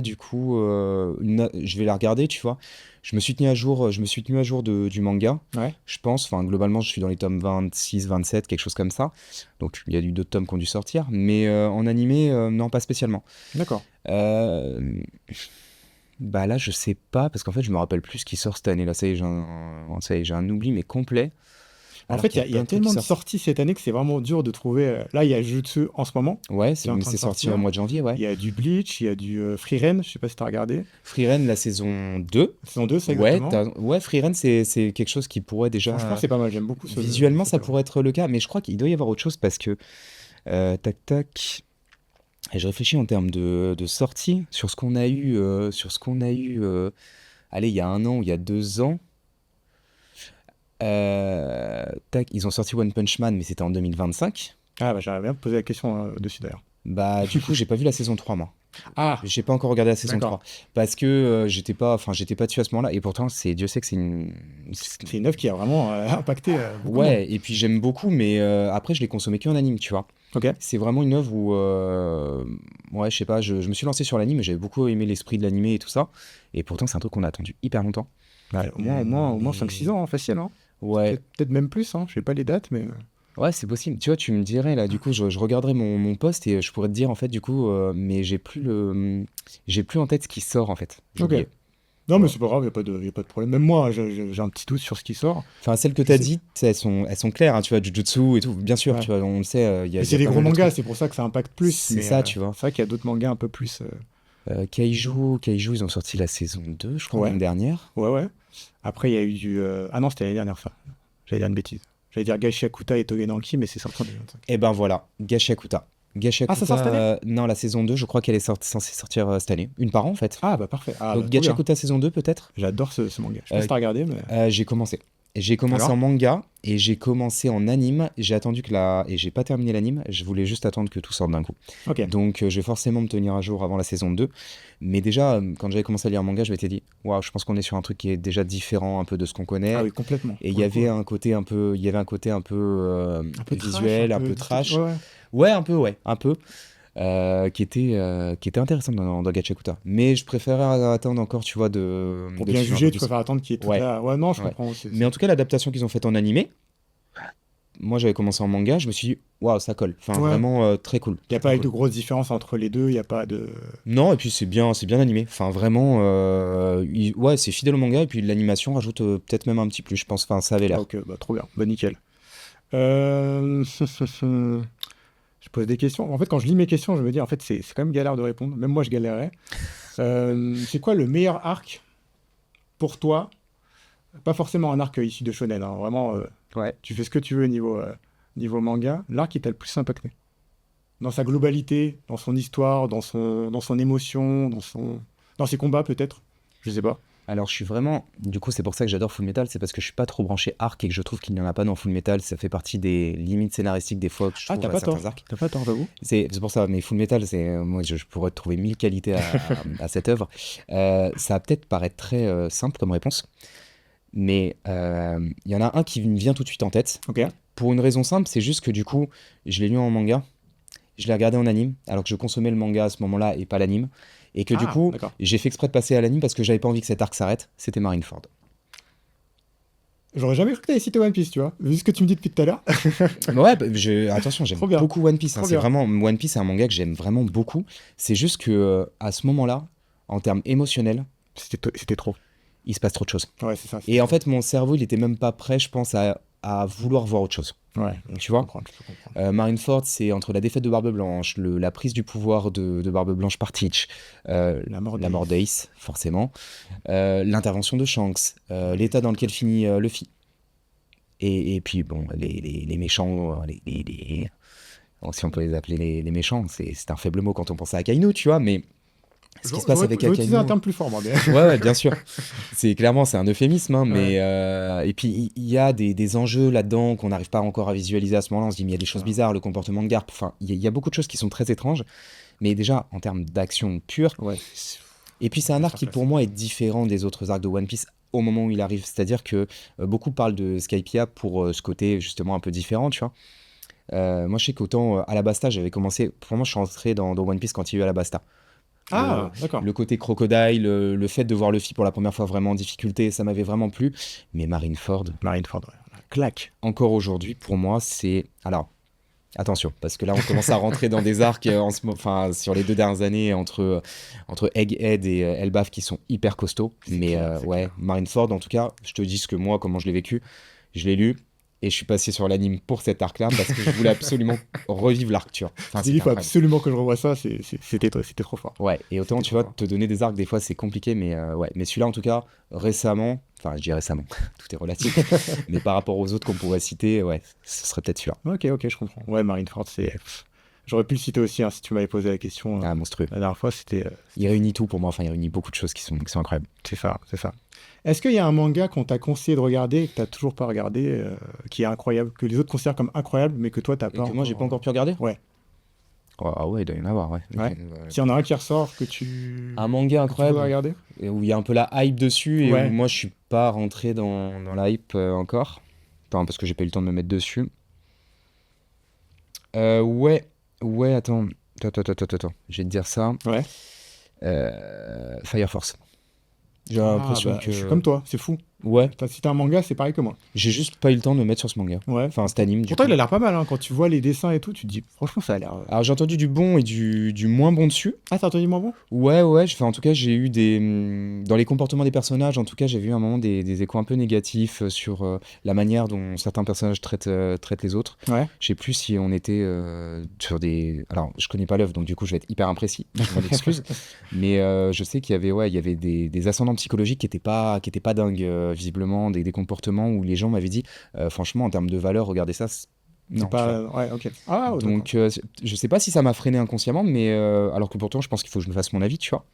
Speaker 3: du coup. Je vais la regarder, tu vois. Je me suis tenu à jour du manga,
Speaker 2: Ouais.
Speaker 3: je pense. Enfin, globalement, je suis dans les tomes 26, 27, quelque chose comme ça. Donc, il y a eu d'autres tomes qui ont dû sortir. Mais en animé, non, pas spécialement.
Speaker 2: D'accord.
Speaker 3: Bah là, je sais pas, parce qu'en fait, je me rappelle plus ce qui sort cette année. Là, ça y est, j'ai un oubli, mais complet.
Speaker 2: En fait, il y a tellement de sorties cette année que c'est vraiment dur de trouver. Là, il y a Jujutsu en ce moment.
Speaker 3: Ouais, c'est sorti au mois de janvier, ouais.
Speaker 2: Il y a du Bleach, il y a du Frieren, je sais pas si t'as regardé.
Speaker 3: Frieren, la saison 2.
Speaker 2: Saison 2, c'est exactement.
Speaker 3: Ouais, Frieren, c'est quelque chose qui pourrait déjà...
Speaker 2: Franchement, c'est pas mal, j'aime beaucoup ce...
Speaker 3: Visuellement, ça pourrait être le cas, mais je crois qu'il doit y avoir autre chose parce que... tac... Et je réfléchis en termes de sortie sur ce qu'on a eu... allez, il y a 1 an ou il y a 2 ans. Ils ont sorti One Punch Man, mais c'était en 2025.
Speaker 2: Ah, bah j'aimerais bien te poser la question dessus d'ailleurs.
Speaker 3: Bah, du coup, j'ai pas vu la saison 3, moi.
Speaker 2: Ah,
Speaker 3: j'ai pas encore regardé la saison 3 parce que j'étais pas dessus à ce moment-là, et pourtant Dieu sait que c'est
Speaker 2: une œuvre qui a vraiment impacté beaucoup.
Speaker 3: Ouais, et puis j'aime beaucoup, mais après je l'ai consommé qu'en anime, tu vois.
Speaker 2: Ok.
Speaker 3: C'est vraiment une œuvre où ouais, je sais pas, je me suis lancé sur l'anime, j'avais beaucoup aimé l'esprit de l'animé et tout ça, et pourtant c'est un truc qu'on a attendu hyper longtemps.
Speaker 2: Bah, au moins 5-6 ans, facile, hein.
Speaker 3: Ouais.
Speaker 2: Peut-être même plus, hein. Je sais pas les dates, mais...
Speaker 3: Ouais, c'est possible. Tu vois, tu me dirais, là, du coup, je regarderai mon post et je pourrais te dire, en fait, du coup, mais j'ai plus en tête ce qui sort, en fait. J'ai oublié.
Speaker 2: Non, mais c'est pas grave, y a pas de problème. Même moi, j'ai un petit doute sur ce qui sort.
Speaker 3: Enfin, celles que t'as dites, elles sont claires, hein, tu vois, Jujutsu et tout, bien sûr, tu vois, on le sait.
Speaker 2: C'est des gros mangas, c'est pour ça que ça impacte plus.
Speaker 3: C'est ça, tu vois.
Speaker 2: C'est vrai qu'il y a d'autres mangas un peu plus...
Speaker 3: Kaiju, ils ont sorti la saison 2, je crois, l'année dernière.
Speaker 2: Ouais. Après, il y a eu du... Ah non, c'était l'année dernière, ça. J'allais dire une bêtise. J'allais dire Gashiakuta et Togenanki, mais c'est sorti en 2025.
Speaker 3: Et ben voilà, Gashiakuta. Gachakuta,
Speaker 2: Ah, ça sort cette année?
Speaker 3: non, la saison 2, je crois qu'elle est censée sortir cette année. Une par an, en fait.
Speaker 2: Ah, bah parfait. Ah,
Speaker 3: Donc
Speaker 2: bah, trop bien.
Speaker 3: Gachakuta saison 2, peut-être.
Speaker 2: J'adore ce manga. Je sais pas
Speaker 3: Euh,
Speaker 2: si t'as regardé, mais.
Speaker 3: J'ai commencé. J'ai commencé
Speaker 2: Alors?
Speaker 3: en manga et j'ai commencé en anime. J'ai attendu que la... Et j'ai pas terminé l'anime. Je voulais juste attendre que tout sorte d'un coup.
Speaker 2: Ok.
Speaker 3: Donc je vais forcément me tenir à jour avant la saison 2. Mais déjà, quand j'avais commencé à lire un manga, je m'étais dit, waouh, je pense qu'on est sur un truc qui est déjà différent un peu de ce qu'on connaît.
Speaker 2: Ah oui, complètement.
Speaker 3: Et il
Speaker 2: Pour
Speaker 3: y
Speaker 2: le coup,
Speaker 3: avait un côté un peu, il y avait un côté un peu
Speaker 2: un peu trash,
Speaker 3: visuel, un peu trash.
Speaker 2: Ouais, ouais.
Speaker 3: Ouais, un peu. Qui était intéressant dans Gachakuta. Mais je préférais attendre encore, tu vois,
Speaker 2: Pour
Speaker 3: de
Speaker 2: bien
Speaker 3: suivre un
Speaker 2: juger,
Speaker 3: peu
Speaker 2: tu
Speaker 3: plus.
Speaker 2: préfères attendre qu'il y ait tout
Speaker 3: Ouais,
Speaker 2: là. Ouais, non, je
Speaker 3: ouais.
Speaker 2: comprends.
Speaker 3: Mais en tout cas, l'adaptation qu'ils ont faite en animé, moi j'avais commencé en manga, je me suis dit, waouh, ça colle. Enfin,
Speaker 2: Ouais.
Speaker 3: vraiment très cool.
Speaker 2: Il n'y a
Speaker 3: Très
Speaker 2: pas
Speaker 3: cool.
Speaker 2: de grosses différences entre les deux, il n'y a pas de.
Speaker 3: Non, et puis c'est bien animé. Enfin, vraiment, ouais, c'est fidèle au manga, et puis l'animation rajoute peut-être même un petit plus, je pense. Enfin, ça avait
Speaker 2: Ah,
Speaker 3: l'air.
Speaker 2: ok, bah trop bien, bah nickel. Je pose des questions. En fait, quand je lis mes questions, je me dis, en fait, c'est quand même galère de répondre. Même moi, je galérais. C'est quoi le meilleur arc pour toi? Pas forcément un arc issu de shonen, hein. Vraiment,
Speaker 3: Ouais.
Speaker 2: tu fais ce que tu veux niveau manga. L'arc qui t'a le plus impacté? Dans sa globalité, dans son histoire, dans son émotion, dans ses combats peut-être? Je sais pas.
Speaker 3: Alors, je suis vraiment. Du coup, c'est pour ça que j'adore Full Metal, c'est parce que je suis pas trop branché arc et que je trouve qu'il n'y en a pas dans Full Metal. Ça fait partie des limites scénaristiques des fois que je
Speaker 2: Ah,
Speaker 3: trouve
Speaker 2: t'as
Speaker 3: à
Speaker 2: pas
Speaker 3: certains
Speaker 2: tort.
Speaker 3: arcs.
Speaker 2: T'as pas tort, j'avoue.
Speaker 3: C'est pour ça, mais Full Metal, moi, je pourrais trouver 1000 qualités à cette œuvre. Ça va peut-être paraître très simple comme réponse, mais il y en a un qui me vient tout de suite en tête.
Speaker 2: Ok.
Speaker 3: Pour une raison simple, c'est juste que du coup, je l'ai lu en manga, je l'ai regardé en anime, alors que je consommais le manga à ce moment-là et pas l'anime. Et que du
Speaker 2: Ah,
Speaker 3: coup,
Speaker 2: d'accord.
Speaker 3: j'ai fait exprès de passer à l'anime parce que j'avais pas envie que cet arc s'arrête. C'était Marineford.
Speaker 2: J'aurais jamais cru que t'avais cité One Piece, tu vois. Vu ce que tu me dis depuis tout à l'heure.
Speaker 3: Ouais, bah, attention, j'aime
Speaker 2: Trop bien.
Speaker 3: beaucoup One Piece. Hein,
Speaker 2: Trop
Speaker 3: c'est
Speaker 2: bien.
Speaker 3: vraiment One Piece, c'est un manga que j'aime vraiment beaucoup. C'est juste que à ce moment-là, en termes émotionnels,
Speaker 2: C'était trop.
Speaker 3: il se passe trop de choses.
Speaker 2: Ouais, c'est ça.
Speaker 3: Et en fait, mon cerveau, il était même pas prêt, je pense, à vouloir voir autre chose.
Speaker 2: Ouais,
Speaker 3: Tu vois,
Speaker 2: je peux comprendre.
Speaker 3: Marineford, c'est entre la défaite de Barbe Blanche, la prise du pouvoir de Barbe Blanche par Teach,
Speaker 2: La mort
Speaker 3: la mort d'Ace, forcément, l'intervention de Shanks, l'état dans lequel finit Luffy. Et puis, bon, les méchants, bon, si on peut les appeler les méchants, c'est un faible mot quand on pense à Akainu, tu vois, mais ce qui se passe avec
Speaker 2: J'aurais utilisé un
Speaker 3: Akainu...
Speaker 2: terme plus fort, moi. Mais...
Speaker 3: Ouais, bien sûr. Clairement, c'est un euphémisme, hein, mais et puis il y a des enjeux là-dedans qu'on n'arrive pas encore à visualiser à ce moment-là. On se dit, mais il y a des choses bizarres, le comportement de Garp. Enfin, il y a beaucoup de choses qui sont très étranges, mais déjà en termes d'action pure.
Speaker 2: Ouais.
Speaker 3: Et puis c'est un arc qui pour moi est différent des autres arcs de One Piece au moment où il arrive. C'est-à-dire que beaucoup parlent de Skypiea pour ce côté justement un peu différent, tu vois. Moi, je sais qu'autant Alabasta, j'avais commencé. Pour moi, je suis rentré dans One Piece quand il y a eu Alabasta.
Speaker 2: Ah, d'accord.
Speaker 3: Le côté crocodile, le fait de voir Luffy pour la première fois vraiment en difficulté, ça m'avait vraiment plu. Mais Marineford,
Speaker 2: Marineford, ouais. Claque.
Speaker 3: encore aujourd'hui, pour moi, c'est... Alors, attention, parce que là, on commence à rentrer dans des arcs enfin, sur les 2 dernières années entre Egghead et Elbaf qui sont hyper costauds. Mais
Speaker 2: c'est
Speaker 3: ouais,
Speaker 2: clair.
Speaker 3: Marineford, en tout cas, je te dis ce que moi, comment je l'ai vécu. Je l'ai lu et je suis passé sur l'anime pour cet arc-là parce que je voulais absolument revivre l'arc, tu vois. Enfin,
Speaker 2: Il faut
Speaker 3: incroyable.
Speaker 2: absolument que je revoie ça, c'était trop fort.
Speaker 3: Ouais, et autant,
Speaker 2: C'était
Speaker 3: tu vois,
Speaker 2: trop fort.
Speaker 3: te donner des arcs, des fois, c'est compliqué, mais ouais. Mais celui-là, en tout cas, récemment, enfin, je dis récemment, tout est relatif, mais par rapport aux autres qu'on pourrait citer, ouais, ce serait peut-être celui-là.
Speaker 2: Ok, je comprends. Ouais, Marineford, c'est... J'aurais pu le citer aussi, hein, si tu m'avais posé la question
Speaker 3: Ah, monstrueux.
Speaker 2: la dernière fois, c'était...
Speaker 3: Il réunit tout pour moi, enfin, il réunit beaucoup de choses qui sont incroyables.
Speaker 2: C'est ça. Est-ce qu'il y a un manga qu'on t'a conseillé de regarder et que t'as toujours pas regardé, qui est incroyable, que les autres considèrent comme incroyable, mais que toi, t'as
Speaker 3: Et
Speaker 2: pas
Speaker 3: que moi, j'ai pas encore pu regarder.
Speaker 2: Ouais.
Speaker 3: Oh, ah ouais, il doit y en avoir, ouais.
Speaker 2: Ouais. S'il y en a un qui ressort, que tu...
Speaker 3: Un manga
Speaker 2: que tu voudrais
Speaker 3: incroyable,
Speaker 2: regarder?
Speaker 3: et où il y a un peu la hype dessus, et
Speaker 2: Ouais.
Speaker 3: où moi, je suis pas rentré dans la hype encore. Attends, parce que j'ai pas eu le temps de me mettre dessus. Ouais, attends, je vais te dire ça.
Speaker 2: Ouais.
Speaker 3: Fire Force. J'ai
Speaker 2: Ah,
Speaker 3: l'impression
Speaker 2: bah,
Speaker 3: que...
Speaker 2: je suis comme toi, c'est fou.
Speaker 3: Ouais,
Speaker 2: Si t'as un manga, c'est pareil que moi.
Speaker 3: j'ai juste pas eu le temps de me mettre sur ce manga.
Speaker 2: Ouais.
Speaker 3: Enfin, cet anime, du
Speaker 2: Pourtant,
Speaker 3: coup.
Speaker 2: il a l'air pas mal, hein. Quand tu vois les dessins et tout, tu te dis, franchement, ça a l'air...
Speaker 3: Alors, j'ai entendu du bon et du moins bon dessus.
Speaker 2: Ah, t'as entendu moi bon?
Speaker 3: Ouais, en tout cas, j'ai eu dans les comportements des personnages, en tout cas, j'ai vu à un moment des échos un peu négatifs sur la manière dont certains personnages traitent les autres.
Speaker 2: Ouais.
Speaker 3: Je sais plus si on était sur des... Alors, je connais pas l'œuvre, donc du coup, je vais être hyper imprécis, je m'en excuse. Mais je sais qu'il y avait des ascendants psychologiques qui étaient pas dingues, visiblement, des comportements où les gens m'avaient dit, franchement, en termes de valeur, regardez ça, Non,
Speaker 2: C'est pas... Ouais, ok. Ah, ouais,
Speaker 3: donc, je sais pas si ça m'a freiné inconsciemment, mais alors que pourtant, je pense qu'il faut que je me fasse mon avis, tu vois.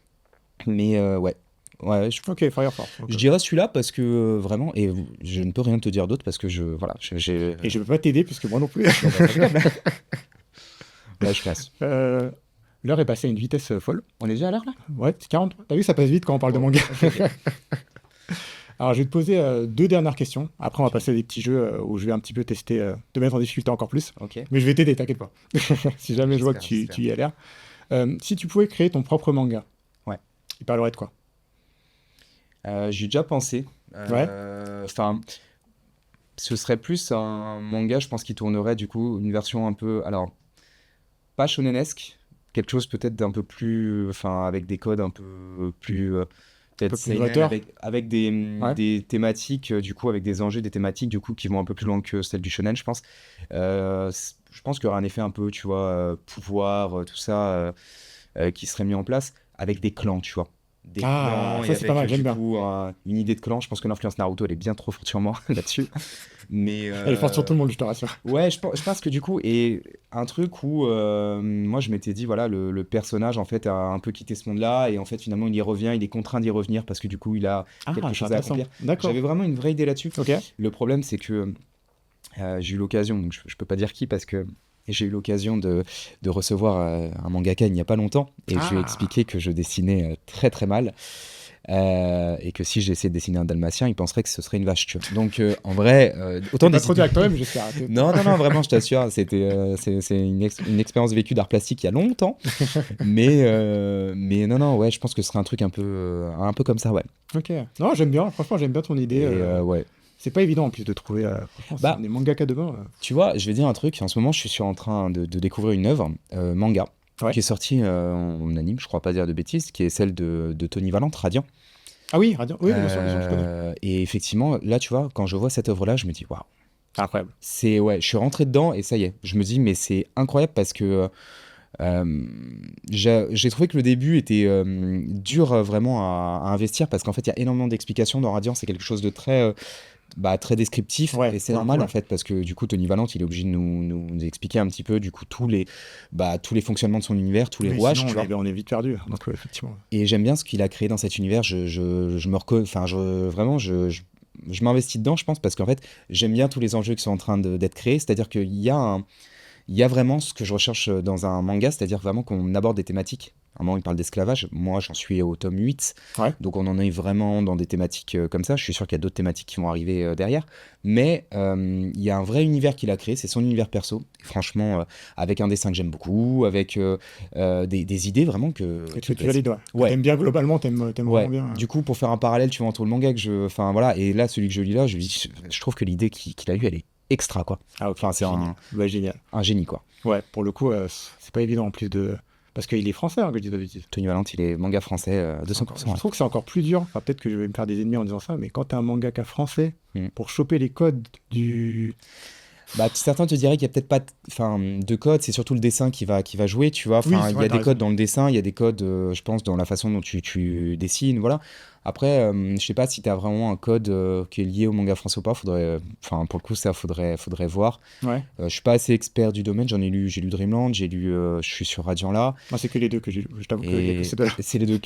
Speaker 3: Mais ouais. Ouais,
Speaker 2: ok, Fire Force. Ok.
Speaker 3: je dirais celui-là parce que vraiment, et je ne peux rien te dire d'autre parce que voilà,
Speaker 2: Et je peux pas t'aider, puisque moi non plus.
Speaker 3: Là, je passe.
Speaker 2: L'heure est passée à une vitesse folle.
Speaker 3: On est déjà à l'heure là?
Speaker 2: Ouais, 40. T'as vu, ça passe vite quand on parle de manga. Alors, je vais te poser 2 dernières questions. Après, on va passer à des petits jeux où je vais un petit peu tester, te mettre en difficulté encore plus.
Speaker 3: Ok.
Speaker 2: Mais je vais t'aider, t'inquiète pas. Si jamais je vois que
Speaker 3: J'espère.
Speaker 2: tu y as l'air. Si tu pouvais créer ton propre manga,
Speaker 3: Ouais.
Speaker 2: il parlerait de quoi?
Speaker 3: J'y ai déjà pensé.
Speaker 2: Ouais.
Speaker 3: Enfin, ce serait plus un manga, je pense, qui tournerait du coup une version un peu, alors pas shonenesque, quelque chose peut-être d'un peu plus, enfin, avec des codes un peu plus, peut-être
Speaker 2: peu plus
Speaker 3: seinen,
Speaker 2: novateur.
Speaker 3: avec
Speaker 2: Ouais.
Speaker 3: des thématiques, du coup, avec des enjeux, des thématiques, du coup, qui vont un peu plus loin que celles du shonen, je pense. Je pense qu'il y aura un effet un peu, tu vois, pouvoir, tout ça, qui serait mis en place avec des clans, tu vois. Des
Speaker 2: Ah,
Speaker 3: clans
Speaker 2: ça,
Speaker 3: et
Speaker 2: c'est
Speaker 3: avec
Speaker 2: pas mal, j'aime
Speaker 3: du
Speaker 2: bien.
Speaker 3: coup une idée de clan. Je pense que l'influence Naruto elle est bien trop forte sur moi là-dessus. Mais
Speaker 2: Elle est forte sur tout le monde, je te rassure.
Speaker 3: ouais, je pense que du coup, et un truc où moi je m'étais dit, voilà, le personnage en fait a un peu quitté ce monde-là et en fait finalement il y revient, il est contraint d'y revenir parce que du coup il a
Speaker 2: Ah,
Speaker 3: quelque
Speaker 2: c'est
Speaker 3: chose à
Speaker 2: intéressant.
Speaker 3: accomplir.
Speaker 2: D'accord.
Speaker 3: J'avais vraiment une vraie idée là-dessus.
Speaker 2: Ok.
Speaker 3: Le problème c'est que j'ai eu l'occasion, donc je peux pas dire qui parce que j'ai eu l'occasion de recevoir un mangaka il n'y a pas longtemps et je lui ai
Speaker 2: Ah.
Speaker 3: expliqué que je dessinais très très mal. Et que si j'essayais de dessiner un dalmatien, il penserait que ce serait une vache, tu vois. Donc en vrai, autant
Speaker 2: T'es pas trop dur
Speaker 3: dessiner.
Speaker 2: avec toi-même, j'espère.
Speaker 3: Non, non, non, vraiment, je t'assure, c'est une expérience vécue d'art plastique il y a longtemps. Mais non, non, ouais, je pense que ce serait un peu comme ça, ouais.
Speaker 2: Ok. Non, j'aime bien. Franchement, j'aime bien ton idée.
Speaker 3: Et ouais.
Speaker 2: C'est pas évident en plus de trouver. Franchement,
Speaker 3: Bah,
Speaker 2: des mangaka demain.
Speaker 3: Tu vois, je vais dire un truc. En ce moment, je suis en train de découvrir une œuvre manga
Speaker 2: Ouais.
Speaker 3: qui est sortie en anime, je crois pas dire de bêtises, qui est celle de Tony Valente, Radiant.
Speaker 2: Ah oui, Radiant. Oui, bien sûr, je connais.
Speaker 3: Et effectivement, là, tu vois, quand je vois cette œuvre-là, je me dis, waouh.
Speaker 2: Incroyable.
Speaker 3: Ouais, je suis rentré dedans et ça y est, je me dis, mais c'est incroyable parce que j'ai trouvé que le début était dur vraiment à investir parce qu'en fait, il y a énormément d'explications dans Radiant, c'est quelque chose de très, très descriptif
Speaker 2: Ouais,
Speaker 3: et c'est
Speaker 2: pour le
Speaker 3: normal
Speaker 2: coup,
Speaker 3: en fait parce que du coup, Tony Valente, il est obligé de nous expliquer un petit peu du coup tous les fonctionnements de son univers, tous les
Speaker 2: Oui,
Speaker 3: rouages,
Speaker 2: sinon,
Speaker 3: tu vois.
Speaker 2: on est vite perdu. Donc, effectivement.
Speaker 3: Et j'aime bien ce qu'il a créé dans cet univers. Je me enfin, vraiment, je m'investis dedans, je pense, parce qu'en fait, j'aime bien tous les enjeux qui sont en train d'être créés. C'est-à-dire qu'il y a il y a vraiment ce que je recherche dans un manga, c'est-à-dire vraiment qu'on aborde des thématiques. À un moment, il parle d'esclavage. Moi, j'en suis au tome 8.
Speaker 2: Ouais.
Speaker 3: Donc, on en est vraiment dans des thématiques comme ça. Je suis sûr qu'il y a d'autres thématiques qui vont arriver derrière. Mais il y a un vrai univers qu'il a créé. C'est son univers perso. Et franchement, avec un dessin que j'aime beaucoup, avec des idées vraiment que...
Speaker 2: Et tu valides, ouais.
Speaker 3: Ouais.
Speaker 2: T'aimes bien globalement, t'aimes
Speaker 3: Ouais,
Speaker 2: vraiment bien.
Speaker 3: du coup, pour faire un parallèle, tu vois, entre le manga que je. Enfin, voilà, et là, celui que je lis là, je trouve que l'idée qu'il a eue, elle est extra, quoi.
Speaker 2: Ah, ok.
Speaker 3: Enfin, c'est
Speaker 2: Génial. Ouais, génial.
Speaker 3: un génie, quoi.
Speaker 2: Ouais, pour le coup, c'est pas évident en plus de. Parce qu'il est français, hein, que je dis pas de bêtises.
Speaker 3: Tony Valente, il est manga français 200%.
Speaker 2: Je trouve que c'est encore plus dur. Enfin, peut-être que je vais me faire des ennemis en disant ça, mais quand t'es un mangaka français,
Speaker 3: Mm.
Speaker 2: pour choper les codes du.
Speaker 3: Certains te diraient qu'il y a peut-être pas de code, c'est surtout le dessin qui va jouer, tu vois.
Speaker 2: Oui,
Speaker 3: Enfin,
Speaker 2: c'est
Speaker 3: il y
Speaker 2: vrai,
Speaker 3: a
Speaker 2: t'as
Speaker 3: des codes
Speaker 2: raison.
Speaker 3: dans le dessin, il y a des codes, je pense, dans la façon dont tu dessines, voilà. Après, je sais pas si tu as vraiment un code qui est lié au manga français ou pas. Enfin, pour le coup, ça faudrait voir.
Speaker 2: Ouais.
Speaker 3: Je suis pas assez expert du domaine. J'ai lu Dreamland, je suis sur Radiant là.
Speaker 2: Moi, c'est que les deux que j'ai lu. Je t'avoue que
Speaker 3: Et
Speaker 2: c'est de...
Speaker 3: c'est les deux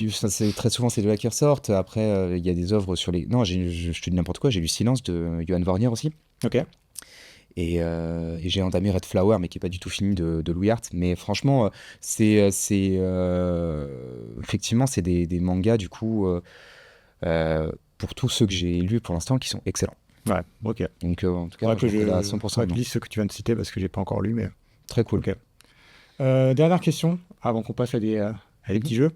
Speaker 3: très souvent c'est de là qui ressortent. Après, il y a des œuvres sur les. Non, je te dis n'importe quoi. J'ai lu Silence de Johan Vornier aussi.
Speaker 2: Ok.
Speaker 3: Et j'ai entamé Red Flower, mais qui est pas du tout fini de Louis Hart. Mais franchement, effectivement, c'est des mangas du coup pour tous ceux que j'ai lus pour l'instant qui sont excellents.
Speaker 2: Ouais, ok.
Speaker 3: Donc en tout cas,
Speaker 2: Faudrait que
Speaker 3: je
Speaker 2: je
Speaker 3: là à 100%.
Speaker 2: lis ceux que tu viens de citer parce que j'ai pas encore lu, mais.
Speaker 3: Très cool.
Speaker 2: Ok. Dernière question, avant qu'on passe à des petits jeux.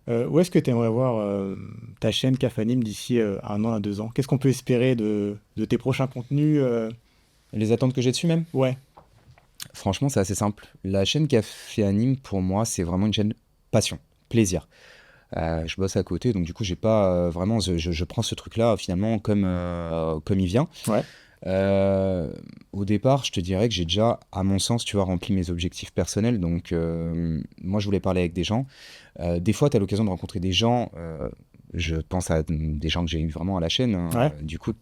Speaker 2: Où est-ce que tu aimerais voir ta chaîne Cafanime d'ici 1 an à 2 ans? Qu'est-ce qu'on peut espérer de tes prochains contenus
Speaker 3: Les attentes que j'ai dessus même.
Speaker 2: Ouais,
Speaker 3: Franchement, c'est assez simple. La chaîne Café Anime, pour moi, c'est vraiment une chaîne passion, plaisir. Je bosse à côté, donc du coup, j'ai pas vraiment. Je prends ce truc-là finalement comme il vient.
Speaker 2: ouais.
Speaker 3: Au départ, je te dirais que j'ai déjà, à mon sens, tu vois, rempli mes objectifs personnels. Donc, moi, je voulais parler avec des gens. Des fois, tu as l'occasion de rencontrer des gens. Je pense à des gens que j'ai eu vraiment à la chaîne. Hein,
Speaker 2: Ouais.
Speaker 3: du coup,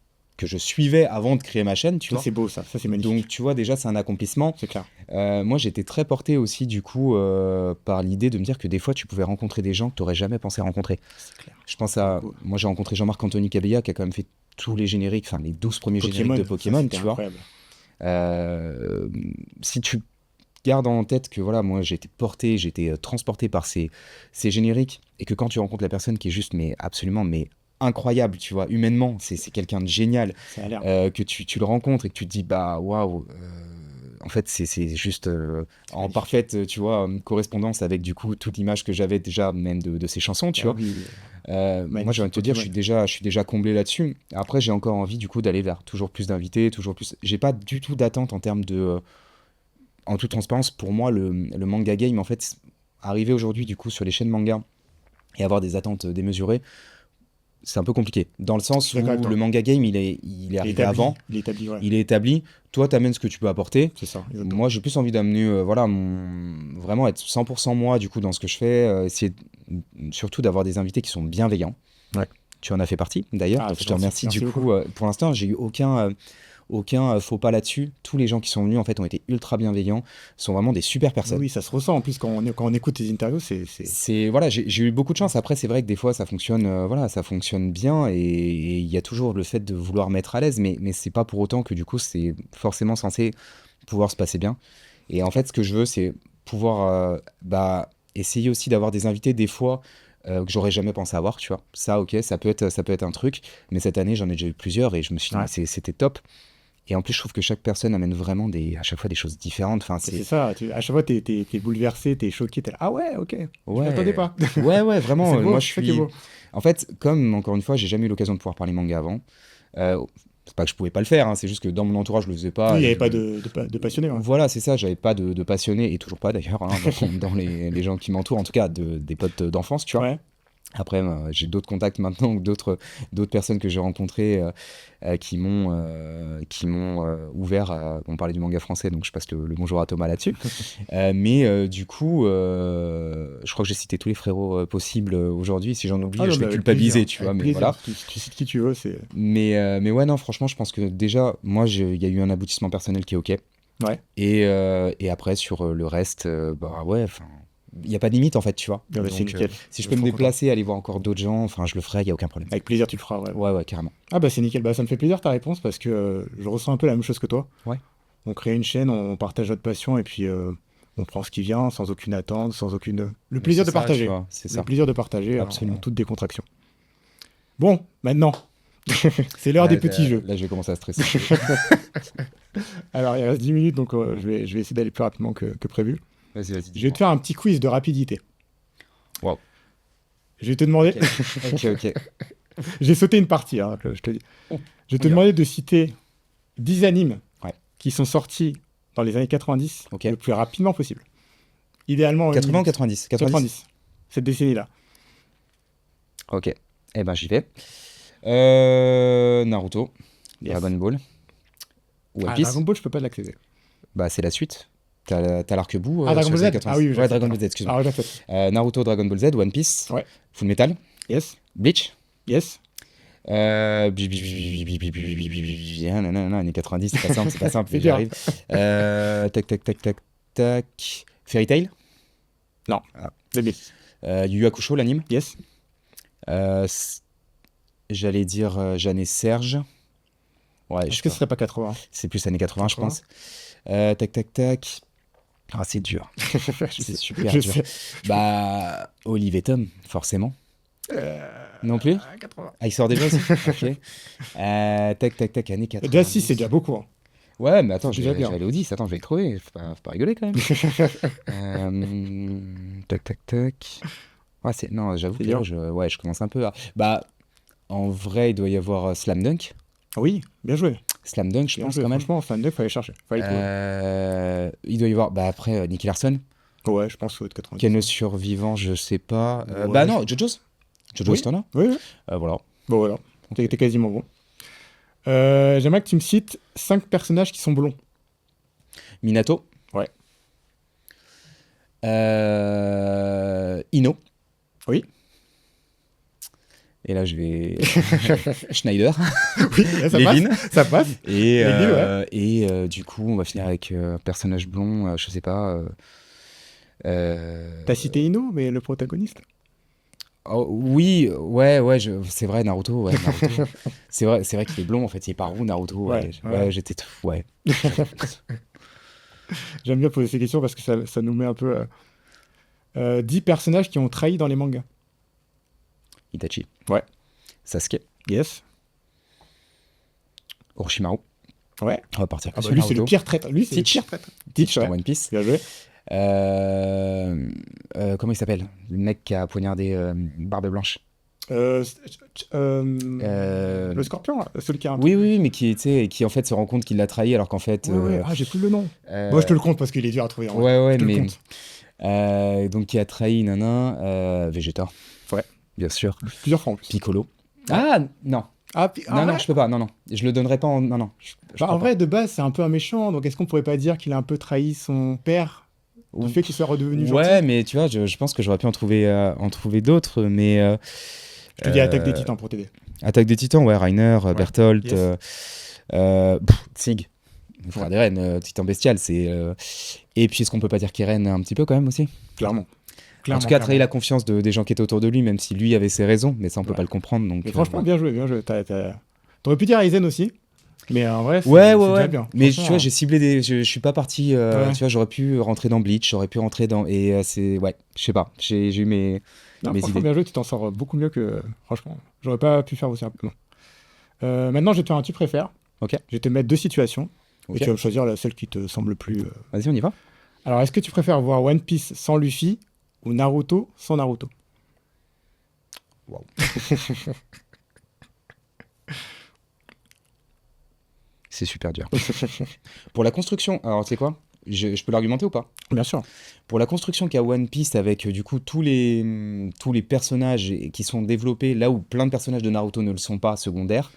Speaker 3: que je suivais avant de créer ma chaîne, tu
Speaker 2: Ça,
Speaker 3: vois.
Speaker 2: c'est beau, ça c'est magnifique.
Speaker 3: Donc, tu vois, déjà, c'est un accomplissement.
Speaker 2: C'est clair.
Speaker 3: Moi, j'étais très porté aussi, du coup, par l'idée de me dire que des fois, tu pouvais rencontrer des gens que tu n'aurais jamais pensé rencontrer.
Speaker 2: C'est clair.
Speaker 3: Je pense à...
Speaker 2: Beau.
Speaker 3: Moi, j'ai rencontré Jean-Marc Anthony Cabella, qui a quand même fait tous les génériques, enfin, les 12 premiers génériques de
Speaker 2: ça,
Speaker 3: Pokémon,
Speaker 2: c'était
Speaker 3: tu vois.
Speaker 2: incroyable.
Speaker 3: Si tu gardes en tête que, voilà, moi, j'ai été porté, j'ai été transporté par ces génériques, et que quand tu rencontres la personne qui est juste, mais absolument, mais incroyable, tu vois, humainement, c'est quelqu'un de génial,
Speaker 2: Ça a l'air.
Speaker 3: que tu le rencontres et que tu te dis, bah, waouh, en fait, c'est juste en
Speaker 2: magnifique.
Speaker 3: parfaite, tu vois, correspondance avec, du coup, toute l'image que j'avais déjà, même de ces chansons, tu
Speaker 2: Ah
Speaker 3: vois.
Speaker 2: oui,
Speaker 3: Moi, j'ai envie de te dire, je suis déjà comblé là-dessus. Après, j'ai encore envie, du coup, d'aller vers toujours plus d'invités, toujours plus... J'ai pas du tout d'attente en termes de... en toute transparence, pour moi, le manga game, en fait, arriver aujourd'hui, du coup, sur les chaînes manga et avoir des attentes démesurées, c'est un peu compliqué. Dans le sens
Speaker 2: Je suis
Speaker 3: où
Speaker 2: d'accord avec toi.
Speaker 3: le manga game, il est arrivé avant,
Speaker 2: Il est établi, ouais.
Speaker 3: il est établi. Toi, t'amènes ce que tu peux apporter.
Speaker 2: C'est ça, exactement.
Speaker 3: Moi, j'ai plus envie d'amener, voilà, vraiment être 100% moi, du coup, dans ce que je fais. Essayer surtout d'avoir des invités qui sont bienveillants.
Speaker 2: Ouais.
Speaker 3: Tu en as fait partie, d'ailleurs.
Speaker 2: Ah,
Speaker 3: Je
Speaker 2: c'est
Speaker 3: te
Speaker 2: gentil.
Speaker 3: remercie.
Speaker 2: Merci
Speaker 3: Du
Speaker 2: beaucoup.
Speaker 3: coup, pour l'instant, j'ai eu aucun faux pas là-dessus. Tous les gens qui sont venus, en fait, ont été ultra bienveillants. Sont vraiment des super personnes.
Speaker 2: Oui, ça se ressent en plus quand on écoute tes interviews, c'est...
Speaker 3: Voilà, j'ai eu beaucoup de chance. Après, c'est vrai que des fois, ça fonctionne, voilà, ça fonctionne bien et il y a toujours le fait de vouloir mettre à l'aise, mais c'est pas pour autant que du coup, c'est forcément censé pouvoir se passer bien. Et en fait, ce que je veux, c'est pouvoir essayer aussi d'avoir des invités des fois que j'aurais jamais pensé avoir, tu vois. Ça, ok, ça peut être un truc, mais cette année, j'en ai déjà eu plusieurs et je me suis dit,
Speaker 2: Ouais.
Speaker 3: c'était top. Et en plus, je trouve que chaque personne amène vraiment à chaque fois des choses différentes. Enfin,
Speaker 2: C'est ça, à chaque fois t'es bouleversé, t'es choqué, t'es là, ah ouais, ok, je
Speaker 3: Ouais.
Speaker 2: m'attendais pas.
Speaker 3: Ouais, vraiment.
Speaker 2: C'est beau,
Speaker 3: Moi,
Speaker 2: c'est ça qui est beau.
Speaker 3: En fait, comme encore une fois, j'ai jamais eu l'occasion de pouvoir parler manga avant. C'est pas que je pouvais pas le faire, hein, c'est juste que dans mon entourage, je le faisais pas.
Speaker 2: Oui, il n'y avait
Speaker 3: Je-
Speaker 2: pas de passionnés. Ouais.
Speaker 3: Voilà, c'est ça. J'avais pas de passionnés et toujours pas d'ailleurs, hein, dans les gens qui m'entourent, en tout cas des potes d'enfance, tu vois.
Speaker 2: Ouais.
Speaker 3: Après, j'ai d'autres contacts maintenant, d'autres personnes que j'ai rencontrées qui m'ont ouvert. On parlait du manga français, donc je passe le bonjour à Thomas là-dessus. Mais du coup, je crois que j'ai cité tous les frérots possibles aujourd'hui. Si j'en oublie,
Speaker 2: Ah, non,
Speaker 3: je vais
Speaker 2: mais avec
Speaker 3: culpabiliser,
Speaker 2: plaisir,
Speaker 3: tu vois.
Speaker 2: avec
Speaker 3: Mais
Speaker 2: plaisir.
Speaker 3: voilà.
Speaker 2: Tu cites qui tu veux, c'est...
Speaker 3: Mais ouais, non, franchement, je pense que déjà, moi, il y a eu un aboutissement personnel qui est OK.
Speaker 2: Ouais.
Speaker 3: Et après, sur le reste, bah ouais, enfin, il n'y a pas de limite en fait, tu vois.
Speaker 2: Ah bah, c'est
Speaker 3: Donc,
Speaker 2: nickel.
Speaker 3: si je
Speaker 2: Je
Speaker 3: peux
Speaker 2: suis
Speaker 3: me
Speaker 2: trop
Speaker 3: déplacer, aller voir encore d'autres gens, enfin, je le ferai, il n'y a aucun problème.
Speaker 2: Avec plaisir, tu le feras, ouais.
Speaker 3: Ouais, carrément.
Speaker 2: Ah bah c'est nickel, bah ça me fait plaisir ta réponse parce que je ressens un peu la même chose que toi.
Speaker 3: Ouais.
Speaker 2: On crée une chaîne, on partage notre passion et puis on prend ce qui vient sans aucune attente, sans aucune... Le plaisir de partager.
Speaker 3: C'est
Speaker 2: Le
Speaker 3: ça.
Speaker 2: plaisir de partager
Speaker 3: Absolument.
Speaker 2: en toute décontraction. Bon, maintenant, c'est l'heure des petits jeux.
Speaker 3: Là, je vais commencer à stresser.
Speaker 2: Alors il reste 10 minutes donc je vais essayer d'aller plus rapidement que prévu.
Speaker 3: Vas-y.
Speaker 2: Je vais te faire un petit quiz de rapidité.
Speaker 3: Wow.
Speaker 2: Je vais te demander...
Speaker 3: Ok.
Speaker 2: J'ai sauté une partie, hein, je te dis. Je vais te
Speaker 3: on y va.
Speaker 2: demander de citer 10 animes
Speaker 3: Ouais.
Speaker 2: qui sont sortis dans les années 90
Speaker 3: Ok.
Speaker 2: le plus rapidement possible. Idéalement... en
Speaker 3: 80 ou
Speaker 2: une-
Speaker 3: 90
Speaker 2: 90. Cette décennie-là.
Speaker 3: Ok. Eh ben, j'y vais. Naruto,
Speaker 2: Yes.
Speaker 3: Dragon Ball, One
Speaker 2: Ah,
Speaker 3: Piece.
Speaker 2: Dragon Ball, je peux pas l'accéder.
Speaker 3: Bah, c'est la suite. T'as l'arc-bout.
Speaker 2: Ah, Dragon
Speaker 3: sur
Speaker 2: Ball
Speaker 3: les années
Speaker 2: Z.
Speaker 3: 90.
Speaker 2: Ah oui,
Speaker 3: ouais, Dragon Ball Z, excuse-moi.
Speaker 2: Ah, j'accepte.
Speaker 3: Naruto, Dragon Ball Z, One Piece,
Speaker 2: Ouais.
Speaker 3: Full Metal,
Speaker 2: Yes.
Speaker 3: Bleach.
Speaker 2: Yes.
Speaker 3: Années 90, c'est pas simple,
Speaker 2: C'est
Speaker 3: j'y
Speaker 2: dur.
Speaker 3: arrive. Tac. Fairy Tail,
Speaker 2: C'est bien.
Speaker 3: Yu Yu Hakusho, l'anime.
Speaker 2: Yes.
Speaker 3: J'allais dire Jeanne et Serge. Ouais,
Speaker 2: Est-ce que ce serait pas 80?
Speaker 3: c'est plus années 80, je
Speaker 2: 80.
Speaker 3: pense. Tac. Ah, c'est dur. C'est super
Speaker 2: Je
Speaker 3: dur.
Speaker 2: sais.
Speaker 3: Bah, Olive et Tom, forcément. Non plus?
Speaker 2: 80.
Speaker 3: Ah, il sort déjà aussi? Ok. Tac, années 80.
Speaker 2: Déjà 6, c'est déjà beaucoup. Hein.
Speaker 3: Ouais, mais attends,
Speaker 2: C'est
Speaker 3: je
Speaker 2: déjà
Speaker 3: vais
Speaker 2: bien.
Speaker 3: aller au 10. Attends, je vais le trouver. Faut pas rigoler quand même. Tac. Ouais, non, j'avoue
Speaker 2: C'est
Speaker 3: que
Speaker 2: dur.
Speaker 3: là, je commence un peu à... Bah, en vrai, il doit y avoir Slam Dunk.
Speaker 2: Oui, bien joué.
Speaker 3: Slam Dunk, je
Speaker 2: Bien
Speaker 3: pense
Speaker 2: joué.
Speaker 3: quand même.
Speaker 2: Franchement, fan 9, fallait chercher. Fallait trouver.
Speaker 3: Il doit y avoir... Bah, après, Nicky Larson.
Speaker 2: Ouais, je pense que ça doit être 90.
Speaker 3: Ken le survivant, je sais pas.
Speaker 2: Ouais,
Speaker 3: Bah non, Jojo's. Jojo's
Speaker 2: Oui.
Speaker 3: Tona.
Speaker 2: Oui.
Speaker 3: Voilà.
Speaker 2: Bon, voilà. T'es quasiment bon. J'aimerais que tu me cites 5 personnages qui sont blonds.
Speaker 3: Minato.
Speaker 2: Ouais.
Speaker 3: Ino.
Speaker 2: Oui.
Speaker 3: Et là, je vais Schneider,
Speaker 2: Oui, là, ça
Speaker 3: Lévin.
Speaker 2: passe. Ça passe.
Speaker 3: Et,
Speaker 2: Lévin,
Speaker 3: du coup, on va finir avec un personnage blond, je sais pas.
Speaker 2: T'as cité Ino, mais le protagoniste.
Speaker 3: Oh, oui, ouais, c'est vrai, Naruto, ouais, Naruto. C'est vrai qu'il est blond, en fait, il est pas roux, Naruto, ouais,
Speaker 2: Ouais.
Speaker 3: j'étais, ouais.
Speaker 2: J'aime bien poser ces questions parce que ça nous met un peu 10 personnages qui ont trahi dans les mangas.
Speaker 3: Itachi,
Speaker 2: Ouais.
Speaker 3: Sasuke,
Speaker 2: Yes.
Speaker 3: Orochimaru,
Speaker 2: Ouais.
Speaker 3: on va partir que
Speaker 2: Ah bah
Speaker 3: sur
Speaker 2: lui, c'est le
Speaker 3: Naruto.
Speaker 2: pire traître. Lui, c'est le
Speaker 3: Teach.
Speaker 2: pire traître.
Speaker 3: Teach
Speaker 2: ouais.
Speaker 3: dans One Piece.
Speaker 2: Bien joué.
Speaker 3: Comment il s'appelle? Le mec qui a poignardé Barbe Blanche.
Speaker 2: Euh,
Speaker 3: Euh,
Speaker 2: le scorpion, là, celui qui a un
Speaker 3: Oui,
Speaker 2: truc.
Speaker 3: oui, mais qui, tu sais, qui en fait se rend compte qu'il l'a trahi alors qu'en fait.
Speaker 2: Ouais. Ah, j'ai plus le nom.
Speaker 3: euh,
Speaker 2: Moi, je te le compte parce qu'il est dur à trouver. En vrai.
Speaker 3: Ouais,
Speaker 2: Je te le
Speaker 3: mais.
Speaker 2: compte.
Speaker 3: Donc qui a trahi Nana, Vegeta.
Speaker 2: Ouais.
Speaker 3: Bien sûr.
Speaker 2: Plusieurs fois en plus.
Speaker 3: Piccolo. Ah, non.
Speaker 2: En
Speaker 3: Non,
Speaker 2: vrai,
Speaker 3: je peux pas. Non. Je le donnerai pas en. Non. Je
Speaker 2: bah,
Speaker 3: crois
Speaker 2: en vrai, de base, c'est un peu un méchant. Donc, est-ce qu'on pourrait pas dire qu'il a un peu trahi son père
Speaker 3: pas.
Speaker 2: du fait qu'il soit redevenu
Speaker 3: Ouais,
Speaker 2: gentil?
Speaker 3: mais tu vois, je pense que j'aurais pu en trouver d'autres, mais.
Speaker 2: Je te dis Attaque des
Speaker 3: euh,
Speaker 2: Titans pour t'aider.
Speaker 3: Attaque des Titans, ouais, Reiner, Bertholdt,
Speaker 2: Yes.
Speaker 3: Tzig, le frère d'Eren, Titan Bestial, c'est. Et puis, est-ce qu'on peut pas dire qu'Eren un petit peu quand même aussi?
Speaker 2: Clairement.
Speaker 3: En tout cas, trahi la confiance des gens qui étaient autour de lui, même si lui avait ses raisons, mais ça, on peut
Speaker 2: Ouais.
Speaker 3: pas le comprendre. Donc,
Speaker 2: Mais franchement,
Speaker 3: voilà.
Speaker 2: bien joué. T'aurais pu dire Aizen aussi. Mais en vrai, c'est
Speaker 3: Ouais.
Speaker 2: déjà bien.
Speaker 3: Mais tu
Speaker 2: Franchement,
Speaker 3: vois, j'ai ciblé des. Je suis pas parti.
Speaker 2: Ouais.
Speaker 3: Tu vois, j'aurais pu rentrer dans Bleach, j'aurais pu rentrer dans. Et c'est. Ouais, je sais pas. J'ai eu mes
Speaker 2: franchement,
Speaker 3: idées.
Speaker 2: bien joué, tu t'en sors beaucoup mieux que. Franchement, j'aurais pas pu faire aussi rapidement. Maintenant, je vais te faire un tu préfères.
Speaker 3: Ok.
Speaker 2: Je vais te mettre deux situations.
Speaker 3: Ok.
Speaker 2: Et tu vas me choisir celle qui te semble plus.
Speaker 3: Vas-y, on y va.
Speaker 2: Alors, est-ce que tu préfères voir One Piece sans Luffy ou Naruto sans Naruto?
Speaker 3: Waouh. C'est super dur. Pour la construction, alors tu sais quoi? Je peux l'argumenter ou pas?
Speaker 2: Bien sûr.
Speaker 3: Pour la construction qu'a One Piece avec du coup tous les personnages qui sont développés là où plein de personnages de Naruto ne le sont pas secondaires,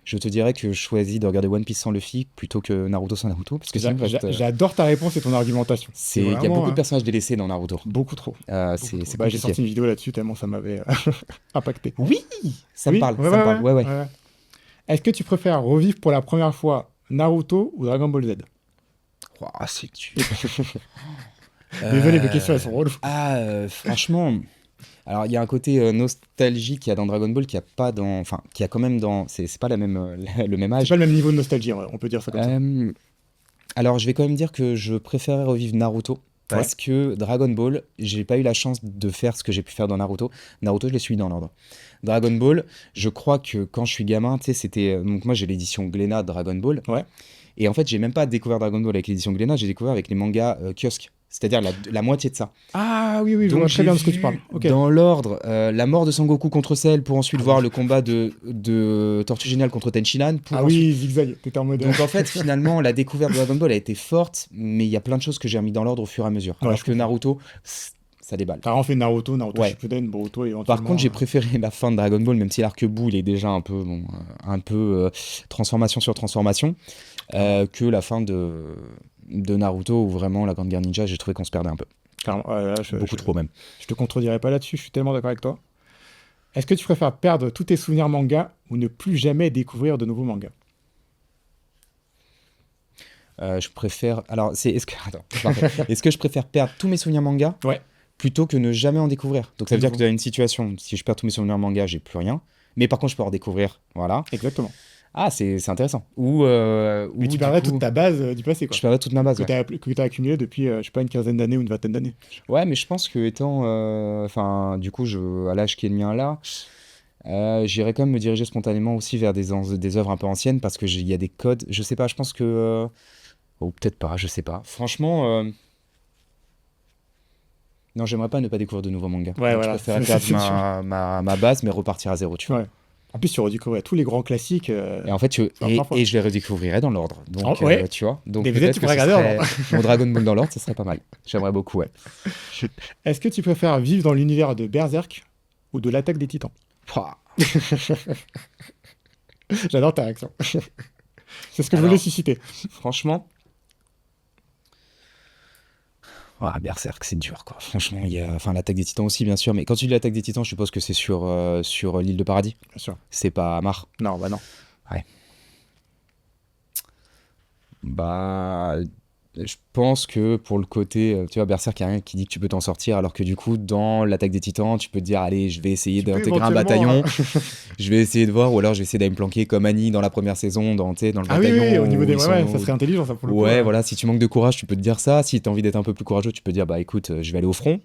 Speaker 3: je te dirais que je choisis de regarder One Piece sans Luffy plutôt que Naruto sans Naruto parce que sinon
Speaker 2: J'adore ta réponse et ton argumentation.
Speaker 3: il y a
Speaker 2: vraiment,
Speaker 3: beaucoup de personnages délaissés dans Naruto.
Speaker 2: Beaucoup trop.
Speaker 3: C'est
Speaker 2: Bah, j'ai
Speaker 3: compliqué.
Speaker 2: sorti une vidéo là-dessus tellement ça m'avait impacté.
Speaker 3: Oui, ça me
Speaker 2: Oui,
Speaker 3: parle, ça me parle. Ouais.
Speaker 2: Est-ce que tu préfères revivre pour la première fois Naruto ou Dragon Ball Z?
Speaker 3: Ouah, c'est dur.
Speaker 2: Désolé, mes questions elles sont reloues.
Speaker 3: Franchement, alors il y a un côté nostalgie qu'il y a dans Dragon Ball qui a pas dans, enfin qui a quand même dans, c'est pas la même le même
Speaker 2: C'est
Speaker 3: âge.
Speaker 2: pas le même niveau de nostalgie, en vrai, on peut dire ça comme ça.
Speaker 3: Alors je vais quand même dire que je préférais revivre Naruto parce que Dragon Ball, j'ai pas eu la chance de faire ce que j'ai pu faire dans Naruto. Naruto, je l'ai suivi dans l'ordre. Dragon Ball, je crois que quand je suis gamin, tu sais, c'était donc moi j'ai l'édition Glénat de Dragon Ball.
Speaker 2: Ouais.
Speaker 3: Et en fait, j'ai même pas découvert Dragon Ball avec l'édition Glénat, j'ai découvert avec les mangas kiosques. C'est-à-dire la moitié de ça.
Speaker 2: Ah oui, je
Speaker 3: Donc
Speaker 2: vois très bien de ce que
Speaker 3: j'ai
Speaker 2: tu parles.
Speaker 3: vu
Speaker 2: Ok.
Speaker 3: dans l'ordre la mort de Sangoku contre Cell pour ensuite voir le combat de Tortue Géniale contre Tenshinhan. Pour
Speaker 2: Ah
Speaker 3: ensuite...
Speaker 2: oui, zigzag, t'étais en mode.
Speaker 3: Donc en fait, finalement, la découverte de Dragon Ball a été forte, mais il y a plein de choses que j'ai remis dans l'ordre au fur et à mesure.
Speaker 2: Ouais,
Speaker 3: Alors
Speaker 2: je
Speaker 3: que Naruto, ça déballe.
Speaker 2: T'as vraiment fait Naruto
Speaker 3: Ouais.
Speaker 2: Shippuden, Boruto éventuellement.
Speaker 3: Par contre, j'ai préféré la fin de Dragon Ball, même si l'arc Buu il est déjà un peu transformation sur transformation, que la fin de Naruto où vraiment la Grande Guerre Ninja, j'ai trouvé qu'on se perdait un peu.
Speaker 2: Clairement, là,
Speaker 3: Beaucoup trop même.
Speaker 2: Je te contredirai pas là-dessus, je suis tellement d'accord avec toi. Est-ce que tu préfères perdre tous tes souvenirs manga ou ne plus jamais découvrir de nouveaux mangas?
Speaker 3: Je préfère. Alors, Attends, parfait. Est-ce que je préfère perdre tous mes souvenirs manga
Speaker 2: Ouais.
Speaker 3: plutôt que ne jamais en découvrir? Donc, ça veut dire que tu as une situation, si je perds tous mes souvenirs manga, j'ai plus rien. Mais par contre, je peux en découvrir. Voilà.
Speaker 2: Exactement.
Speaker 3: Ah, c'est intéressant. Ou
Speaker 2: Mais tu perdrais toute ta base du passé, quoi.
Speaker 3: Je perdrais toute ma base. Ouais.
Speaker 2: Que t'as accumulé depuis, je sais pas, une quinzaine d'années ou une vingtaine d'années.
Speaker 3: Ouais, mais je pense que étant. Enfin, du coup, à l'âge qui est le mien là, j'irais quand même me diriger spontanément aussi vers des œuvres un peu anciennes parce que il y a des codes. Je sais pas, je pense que. Ou peut-être pas, je sais pas. Franchement. Non, j'aimerais pas ne pas découvrir de nouveaux mangas.
Speaker 2: Ouais,
Speaker 3: Donc,
Speaker 2: voilà.
Speaker 3: je préfère
Speaker 2: C'est
Speaker 3: perdre ma base, mais repartir à zéro, tu vois.
Speaker 2: Ouais. En plus, tu redécouvrais tous les grands classiques.
Speaker 3: Et en fait,
Speaker 2: première fois.
Speaker 3: et je les redécouvrirais dans l'ordre. Donc,
Speaker 2: Oh, ouais.
Speaker 3: tu vois. Donc,
Speaker 2: Des
Speaker 3: peut-être
Speaker 2: tu
Speaker 3: que
Speaker 2: pourrais
Speaker 3: ce
Speaker 2: regarder en
Speaker 3: serait... mon Dragon Ball dans l'ordre, ce serait pas mal. J'aimerais beaucoup, ouais.
Speaker 2: Est-ce que tu préfères vivre dans l'univers de Berserk ou de l'Attaque des Titans?
Speaker 3: Pouah.
Speaker 2: J'adore ta réaction. C'est ce que je
Speaker 3: Alors,
Speaker 2: voulais susciter.
Speaker 3: Franchement, Ah, Berserk, c'est dur, quoi. Franchement, il y a... Enfin, l'attaque des Titans aussi, bien sûr. Mais quand tu dis l'attaque des Titans, je suppose que c'est sur l'île de Paradis.
Speaker 2: Bien sûr.
Speaker 3: C'est pas Amar.
Speaker 2: Non, bah non.
Speaker 3: Bah, je pense que pour le côté, tu vois, Berserk, il n'y a rien qui dit que tu peux t'en sortir, alors que du coup, dans l'attaque des Titans, tu peux te dire, allez, je vais essayer
Speaker 2: Tu peux
Speaker 3: d'intégrer un
Speaker 2: éventuellement,
Speaker 3: bataillon, je vais essayer de voir, ou alors je vais essayer d'aller me planquer comme Annie dans la première saison, dans le
Speaker 2: Ah oui,
Speaker 3: bataillon.
Speaker 2: oui, au niveau
Speaker 3: où
Speaker 2: des...
Speaker 3: ils
Speaker 2: Ouais, ouais,
Speaker 3: sont-
Speaker 2: ça serait intelligent, ça, pour le coup.
Speaker 3: Ouais, voilà, si tu manques de courage, tu peux te dire ça. Si tu as envie d'être un peu plus courageux, tu peux dire, bah écoute, je vais aller au front.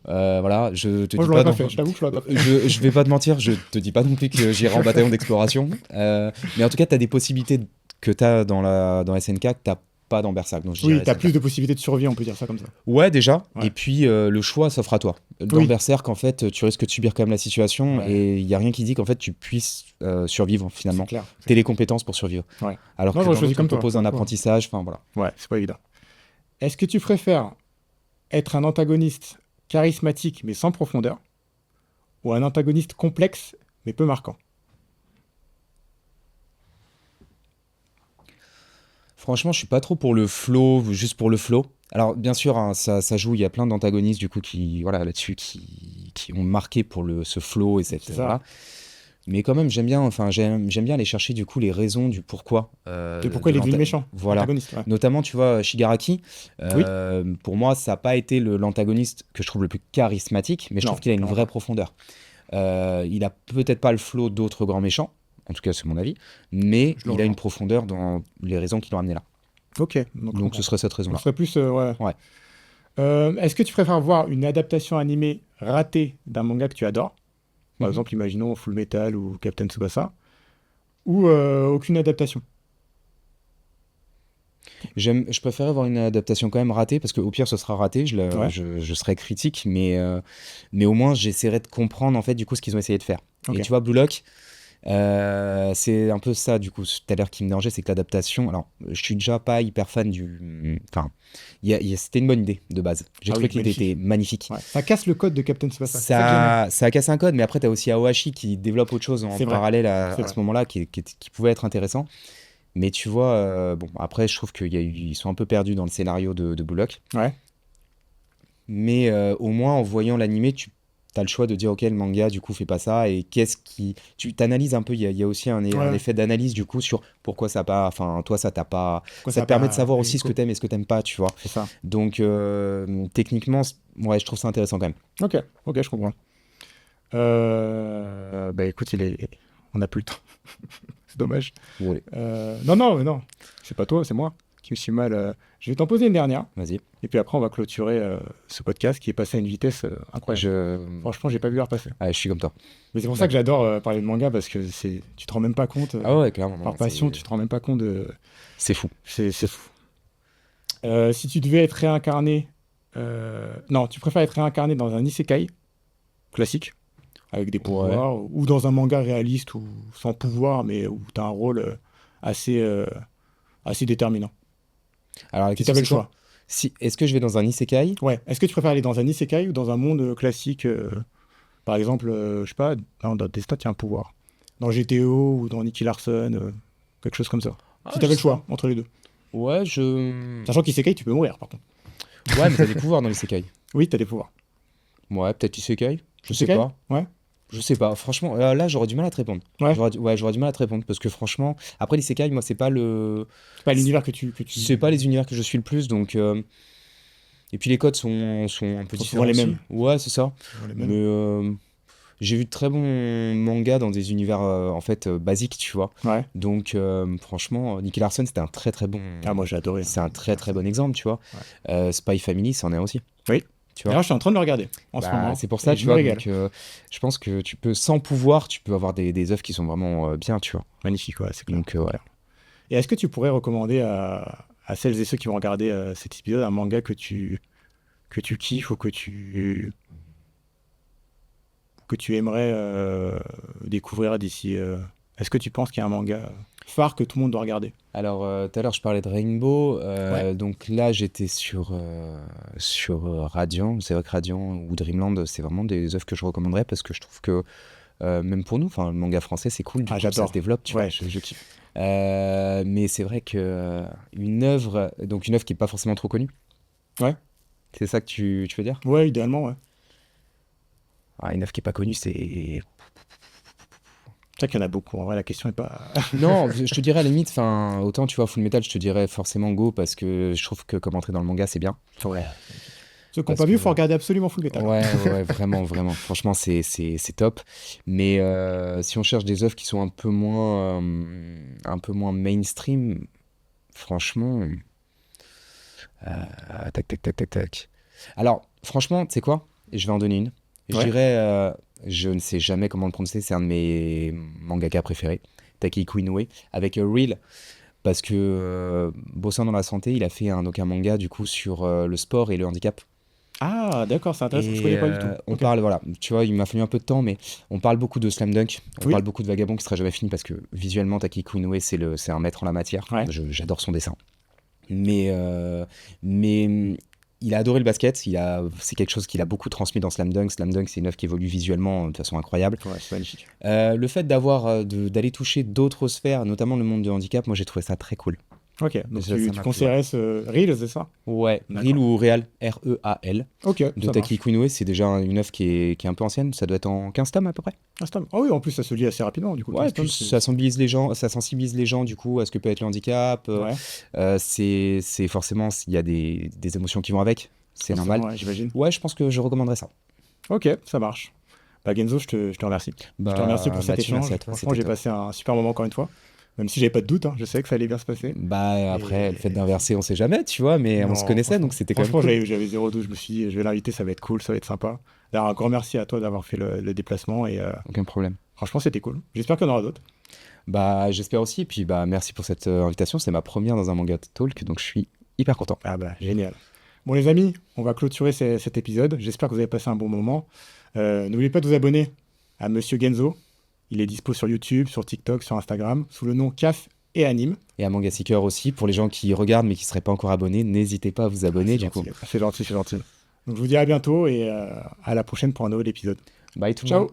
Speaker 3: Voilà, je te
Speaker 2: Moi,
Speaker 3: dis
Speaker 2: je l'aurais
Speaker 3: pas
Speaker 2: pas
Speaker 3: non-
Speaker 2: fait, je t'avoue que je l'aurais pas fait.
Speaker 3: je vais pas te mentir, je te dis pas non plus que j'irai en bataillon d'exploration. Mais en tout cas, tu as des possibilités que tu as dans SNK que tu pas dans Berserk. Donc je
Speaker 2: Oui,
Speaker 3: dirais
Speaker 2: t'as
Speaker 3: SNK.
Speaker 2: plus de possibilités de survie, on peut dire ça comme ça.
Speaker 3: Ouais, déjà.
Speaker 2: Ouais.
Speaker 3: Et puis, le choix s'offre à toi. Dans
Speaker 2: Oui.
Speaker 3: Berserk, en fait, tu risques de subir quand même la situation
Speaker 2: Ouais.
Speaker 3: et il y a rien qui dit qu'en fait, tu puisses survivre finalement.
Speaker 2: C'est clair.
Speaker 3: T'as les compétences pour survivre.
Speaker 2: Ouais.
Speaker 3: Alors
Speaker 2: Non,
Speaker 3: que
Speaker 2: j'aurais
Speaker 3: dans
Speaker 2: choisi
Speaker 3: l'autre,
Speaker 2: comme
Speaker 3: on te
Speaker 2: toi,
Speaker 3: propose
Speaker 2: pour
Speaker 3: un
Speaker 2: le coup.
Speaker 3: apprentissage. Enfin, voilà.
Speaker 2: Ouais, c'est pas évident. Est-ce que tu préfères être un antagoniste charismatique mais sans profondeur ou un antagoniste complexe mais peu marquant?
Speaker 3: Franchement, je suis pas trop pour le flow, juste pour le flow. Alors, bien sûr, hein, ça joue, il y a plein d'antagonistes du coup qui, voilà, là-dessus, qui ont marqué pour ce flow et cette,
Speaker 2: C'est ça.
Speaker 3: voilà. Mais quand même, j'aime bien aller chercher du coup les raisons du pourquoi.
Speaker 2: Et pourquoi il est devenu méchant?
Speaker 3: Voilà.
Speaker 2: Antagoniste, ouais.
Speaker 3: Notamment, tu vois, Shigaraki, pour moi, ça n'a pas été l'antagoniste que je trouve le plus charismatique, mais je
Speaker 2: Non,
Speaker 3: trouve qu'il a une
Speaker 2: non.
Speaker 3: vraie profondeur. Il a peut-être pas le flow d'autres grands méchants, en tout cas c'est mon avis, mais
Speaker 2: Je le
Speaker 3: il a
Speaker 2: rejoins.
Speaker 3: une profondeur dans les raisons qui l'ont amené là.
Speaker 2: Ok.
Speaker 3: Donc ce serait cette
Speaker 2: on
Speaker 3: raison-là.
Speaker 2: serait plus... ouais.
Speaker 3: Ouais.
Speaker 2: Est-ce que tu préfères voir une adaptation animée ratée d'un manga que tu adores? Par
Speaker 3: Mhm.
Speaker 2: exemple, imaginons Full Metal ou Captain Tsubasa. Ou aucune adaptation?
Speaker 3: Je préfère avoir une adaptation quand même ratée, parce qu'au pire ce sera raté,
Speaker 2: Ouais.
Speaker 3: je serai critique, mais au moins j'essaierai de comprendre en fait du coup ce qu'ils ont essayé de faire.
Speaker 2: Ok.
Speaker 3: Et tu vois, Blue Lock, c'est un peu ça du coup, tout à l'heure qui me dérangeait, c'est que l'adaptation, alors je suis déjà pas hyper fan du... Enfin, c'était une bonne idée de base. J'ai
Speaker 2: Ah
Speaker 3: trouvé
Speaker 2: oui,
Speaker 3: que l'idée était magnifique.
Speaker 2: Ouais. Ça casse le code de Captain Tsubasa. C'est ça que j'aime.
Speaker 3: Ça a cassé un code, mais après, tu as aussi Aohashi qui développe autre chose en
Speaker 2: C'est vrai.
Speaker 3: parallèle
Speaker 2: C'est
Speaker 3: à
Speaker 2: vrai.
Speaker 3: ce moment-là qui pouvait être intéressant. Mais tu vois, bon, après, je trouve qu'ils sont un peu perdus dans le scénario de Blue Lock.
Speaker 2: Ouais.
Speaker 3: Mais au moins, en voyant l'animé, tu as le choix de dire, ok, le manga, du coup, fait pas ça. Et qu'est-ce qui. Tu t'analyses un peu, il y a aussi un
Speaker 2: Ouais.
Speaker 3: effet d'analyse, du coup, sur pourquoi ça pas. Enfin, toi, ça t'a pas.
Speaker 2: Pourquoi
Speaker 3: Ça
Speaker 2: a
Speaker 3: te permet
Speaker 2: pas
Speaker 3: de savoir
Speaker 2: pris
Speaker 3: aussi
Speaker 2: le
Speaker 3: ce que
Speaker 2: coup?
Speaker 3: t'aimes et ce que t'aimes pas, tu vois.
Speaker 2: C'est ça.
Speaker 3: Donc, techniquement, ouais, je trouve ça intéressant quand même.
Speaker 2: Ok, je comprends. Bah écoute, on n'a plus le temps. C'est dommage.
Speaker 3: Ouais,
Speaker 2: Non. C'est pas toi, c'est moi qui me suis mal. Je vais t'en poser une dernière.
Speaker 3: vas-y.
Speaker 2: Et puis après, on va clôturer ce podcast qui est passé à une vitesse incroyable. Franchement, j'ai pas vu l'heure passer.
Speaker 3: Ah, je suis comme toi.
Speaker 2: Mais c'est pour ça que j'adore parler de manga parce que tu te rends même pas compte.
Speaker 3: Ah ouais, clairement.
Speaker 2: Par
Speaker 3: non,
Speaker 2: passion,
Speaker 3: c'est-
Speaker 2: tu te rends même pas compte de.
Speaker 3: C'est fou.
Speaker 2: C'est fou. Si tu devais être réincarné. Non, tu préfères être réincarné dans un isekai classique, avec des pouvoirs, ou dans un manga réaliste ou sans pouvoir, mais où tu as un rôle assez déterminant.
Speaker 3: Alors, la
Speaker 2: Si
Speaker 3: question,
Speaker 2: tu avais le
Speaker 3: c'est quoi?
Speaker 2: choix.
Speaker 3: Est-ce que je vais dans un isekai?
Speaker 2: Ouais. Est-ce que tu préfères aller dans un isekai ou dans un monde classique par exemple, je sais pas, dans Destin, tu as un pouvoir. Dans GTO ou dans Nicky Larson, quelque chose comme ça. Si tu avais le choix entre les deux.
Speaker 3: Ouais,
Speaker 2: Sachant qu'isekai, tu peux mourir par contre.
Speaker 3: Ouais, mais t'as des pouvoirs dans l'isekai.
Speaker 2: Oui, tu as des pouvoirs.
Speaker 3: Ouais, peut-être isekai. Je sais
Speaker 2: Isekai?
Speaker 3: pas.
Speaker 2: Ouais.
Speaker 3: Je sais pas. Franchement, là, j'aurais du mal à te répondre.
Speaker 2: Ouais.
Speaker 3: J'aurais du mal à te répondre parce que franchement, après l'isekai, moi, c'est pas
Speaker 2: C'est pas l'univers que tu...
Speaker 3: c'est pas les univers que je suis le plus, donc. Et puis les codes sont un peu
Speaker 2: Sont
Speaker 3: différents
Speaker 2: souvent les
Speaker 3: aussi.
Speaker 2: mêmes.
Speaker 3: Ouais, c'est ça.
Speaker 2: les mêmes.
Speaker 3: Mais j'ai vu de très bons mangas dans des univers en fait basiques, tu vois.
Speaker 2: Ouais.
Speaker 3: Donc franchement, Nicky Larson, c'était un très très bon.
Speaker 2: Ah, moi j'ai adoré.
Speaker 3: C'est un très très bon exemple, tu vois.
Speaker 2: Ouais.
Speaker 3: Spy Family, c'en est un aussi.
Speaker 2: Oui.
Speaker 3: Tu vois.
Speaker 2: D'ailleurs, je suis en train de le regarder en ce
Speaker 3: Bah,
Speaker 2: moment.
Speaker 3: c'est pour ça,
Speaker 2: Et
Speaker 3: tu
Speaker 2: je me
Speaker 3: vois.
Speaker 2: régale.
Speaker 3: Donc, je pense que tu peux, sans pouvoir, tu peux avoir des œuvres qui sont vraiment bien, tu vois.
Speaker 2: Magnifique, ouais, c'est clair.
Speaker 3: Donc, ouais.
Speaker 2: Et est-ce que tu pourrais recommander à celles et ceux qui vont regarder cet épisode un manga que tu kiffes ou que tu aimerais découvrir d'ici Est-ce que tu penses qu'il y a un manga phare que tout le monde doit regarder?
Speaker 3: Alors, tout à l'heure, je parlais de Rainbow.
Speaker 2: Ouais.
Speaker 3: Donc là, j'étais sur Radiant. C'est vrai que Radiant ou Dreamland, c'est vraiment des œuvres que je recommanderais parce que je trouve que, même pour nous, le manga français, c'est cool. Du coup, ça
Speaker 2: J'adore.
Speaker 3: se développe, tu vois.
Speaker 2: Ouais, je kiffe.
Speaker 3: Mais c'est vrai que une œuvre qui est pas forcément trop connue.
Speaker 2: Ouais.
Speaker 3: C'est ça que tu veux dire?
Speaker 2: Ouais, idéalement, ouais.
Speaker 3: Une œuvre qui est pas connue, c'est...
Speaker 2: C'est vrai qu'il y en a beaucoup. En vrai, la question est pas.
Speaker 3: Non, je te dirais à la limite, enfin, autant tu vois Full Metal, je te dirais forcément Go parce que je trouve que comme entrer dans le manga, c'est bien.
Speaker 2: Ouais. Ceux qui n'ont
Speaker 3: Parce
Speaker 2: pas vu, il
Speaker 3: que-
Speaker 2: faut regarder absolument Full Metal.
Speaker 3: Ouais, vraiment, vraiment. Franchement, c'est top. Mais si on cherche des œuvres qui sont un peu moins mainstream, franchement, tac. Alors, franchement, tu sais quoi? Je vais en donner une. Je
Speaker 2: Ouais.
Speaker 3: dirais, je ne sais jamais comment le prononcer, c'est un de mes mangaka préférés, Takehiko Inoue, avec Real, parce que bossant dans la santé, il a fait aucun manga du coup sur le sport et le handicap.
Speaker 2: Ah, d'accord, c'est intéressant. Je ne
Speaker 3: Et
Speaker 2: connais pas du tout.
Speaker 3: on
Speaker 2: Ok.
Speaker 3: parle, voilà, tu vois, il m'a fallu un peu de temps, mais on parle beaucoup de Slam Dunk, on
Speaker 2: Oui.
Speaker 3: parle beaucoup de Vagabond qui sera jamais fini parce que visuellement, Takehiko Inoue, c'est un maître en la matière.
Speaker 2: Ouais.
Speaker 3: J'adore son dessin. Mais il a adoré le basket, c'est quelque chose qu'il a beaucoup transmis dans Slam Dunk. Slam Dunk, c'est une œuvre qui évolue visuellement de façon incroyable.
Speaker 2: Ouais, c'est magnifique.
Speaker 3: Le fait d'aller toucher d'autres sphères, notamment le monde du handicap, moi j'ai trouvé ça très cool.
Speaker 2: Ok, donc
Speaker 3: Ça
Speaker 2: tu
Speaker 3: m'a plu,
Speaker 2: conseillerais ce Reels, c'est ça?
Speaker 3: Ouais,
Speaker 2: D'accord.
Speaker 3: Real ou Real, R-E-A-L,
Speaker 2: Ok,
Speaker 3: de
Speaker 2: ça marche.
Speaker 3: Takehiko Inoue, c'est déjà une œuvre qui est un peu ancienne, ça doit être en 15 tomes à peu près.
Speaker 2: Ah, oh oui, en plus, ça se lit assez rapidement, du coup.
Speaker 3: Ouais,
Speaker 2: 15
Speaker 3: puis
Speaker 2: tomes, c'est-
Speaker 3: ça sensibilise les gens du coup à ce que peut être le handicap.
Speaker 2: Ouais,
Speaker 3: C'est forcément, il y a des émotions qui vont avec, c'est normal.
Speaker 2: forcément, ouais, j'imagine.
Speaker 3: Ouais, je pense que je recommanderais ça.
Speaker 2: Ok, ça marche. Bah, Genzo, je te remercie. Je te remercie pour cet
Speaker 3: Mathieu,
Speaker 2: échange.
Speaker 3: merci à toi,
Speaker 2: Franchement,
Speaker 3: c'était
Speaker 2: j'ai
Speaker 3: top.
Speaker 2: passé un super moment encore une fois. Même si j'avais pas de doute, hein, je savais que ça allait bien se passer.
Speaker 3: Après,
Speaker 2: Et-
Speaker 3: le fait d'inverser, on sait jamais, tu vois, mais on
Speaker 2: Non,
Speaker 3: se connaissait,
Speaker 2: franchement-
Speaker 3: donc c'était quand même
Speaker 2: Franchement,
Speaker 3: cool.
Speaker 2: j'avais zéro doute. Je me suis dit, je vais l'inviter, ça va être cool, ça va être sympa. D'ailleurs, un grand merci à toi d'avoir fait le déplacement. Et
Speaker 3: Aucun problème.
Speaker 2: franchement, c'était cool. J'espère qu'il y en aura d'autres.
Speaker 3: J'espère aussi, et puis merci pour cette invitation, c'est ma première dans un manga talk, donc je suis hyper content.
Speaker 2: Ah bah, génial. Bon, les amis, on va clôturer cet épisode. J'espère que vous avez passé un bon moment. N'oubliez pas de vous abonner à Monsieur Genzo. Il est dispo sur YouTube, sur TikTok, sur Instagram, sous le nom CAF et Anime.
Speaker 3: Et à Manga Seeker aussi, pour les gens qui regardent mais qui ne seraient pas encore abonnés, n'hésitez pas à vous abonner du coup.
Speaker 2: C'est gentil, c'est gentil. Donc je vous dis à bientôt et à la prochaine pour un nouvel épisode.
Speaker 3: Bye tout le
Speaker 2: Ciao.
Speaker 3: monde.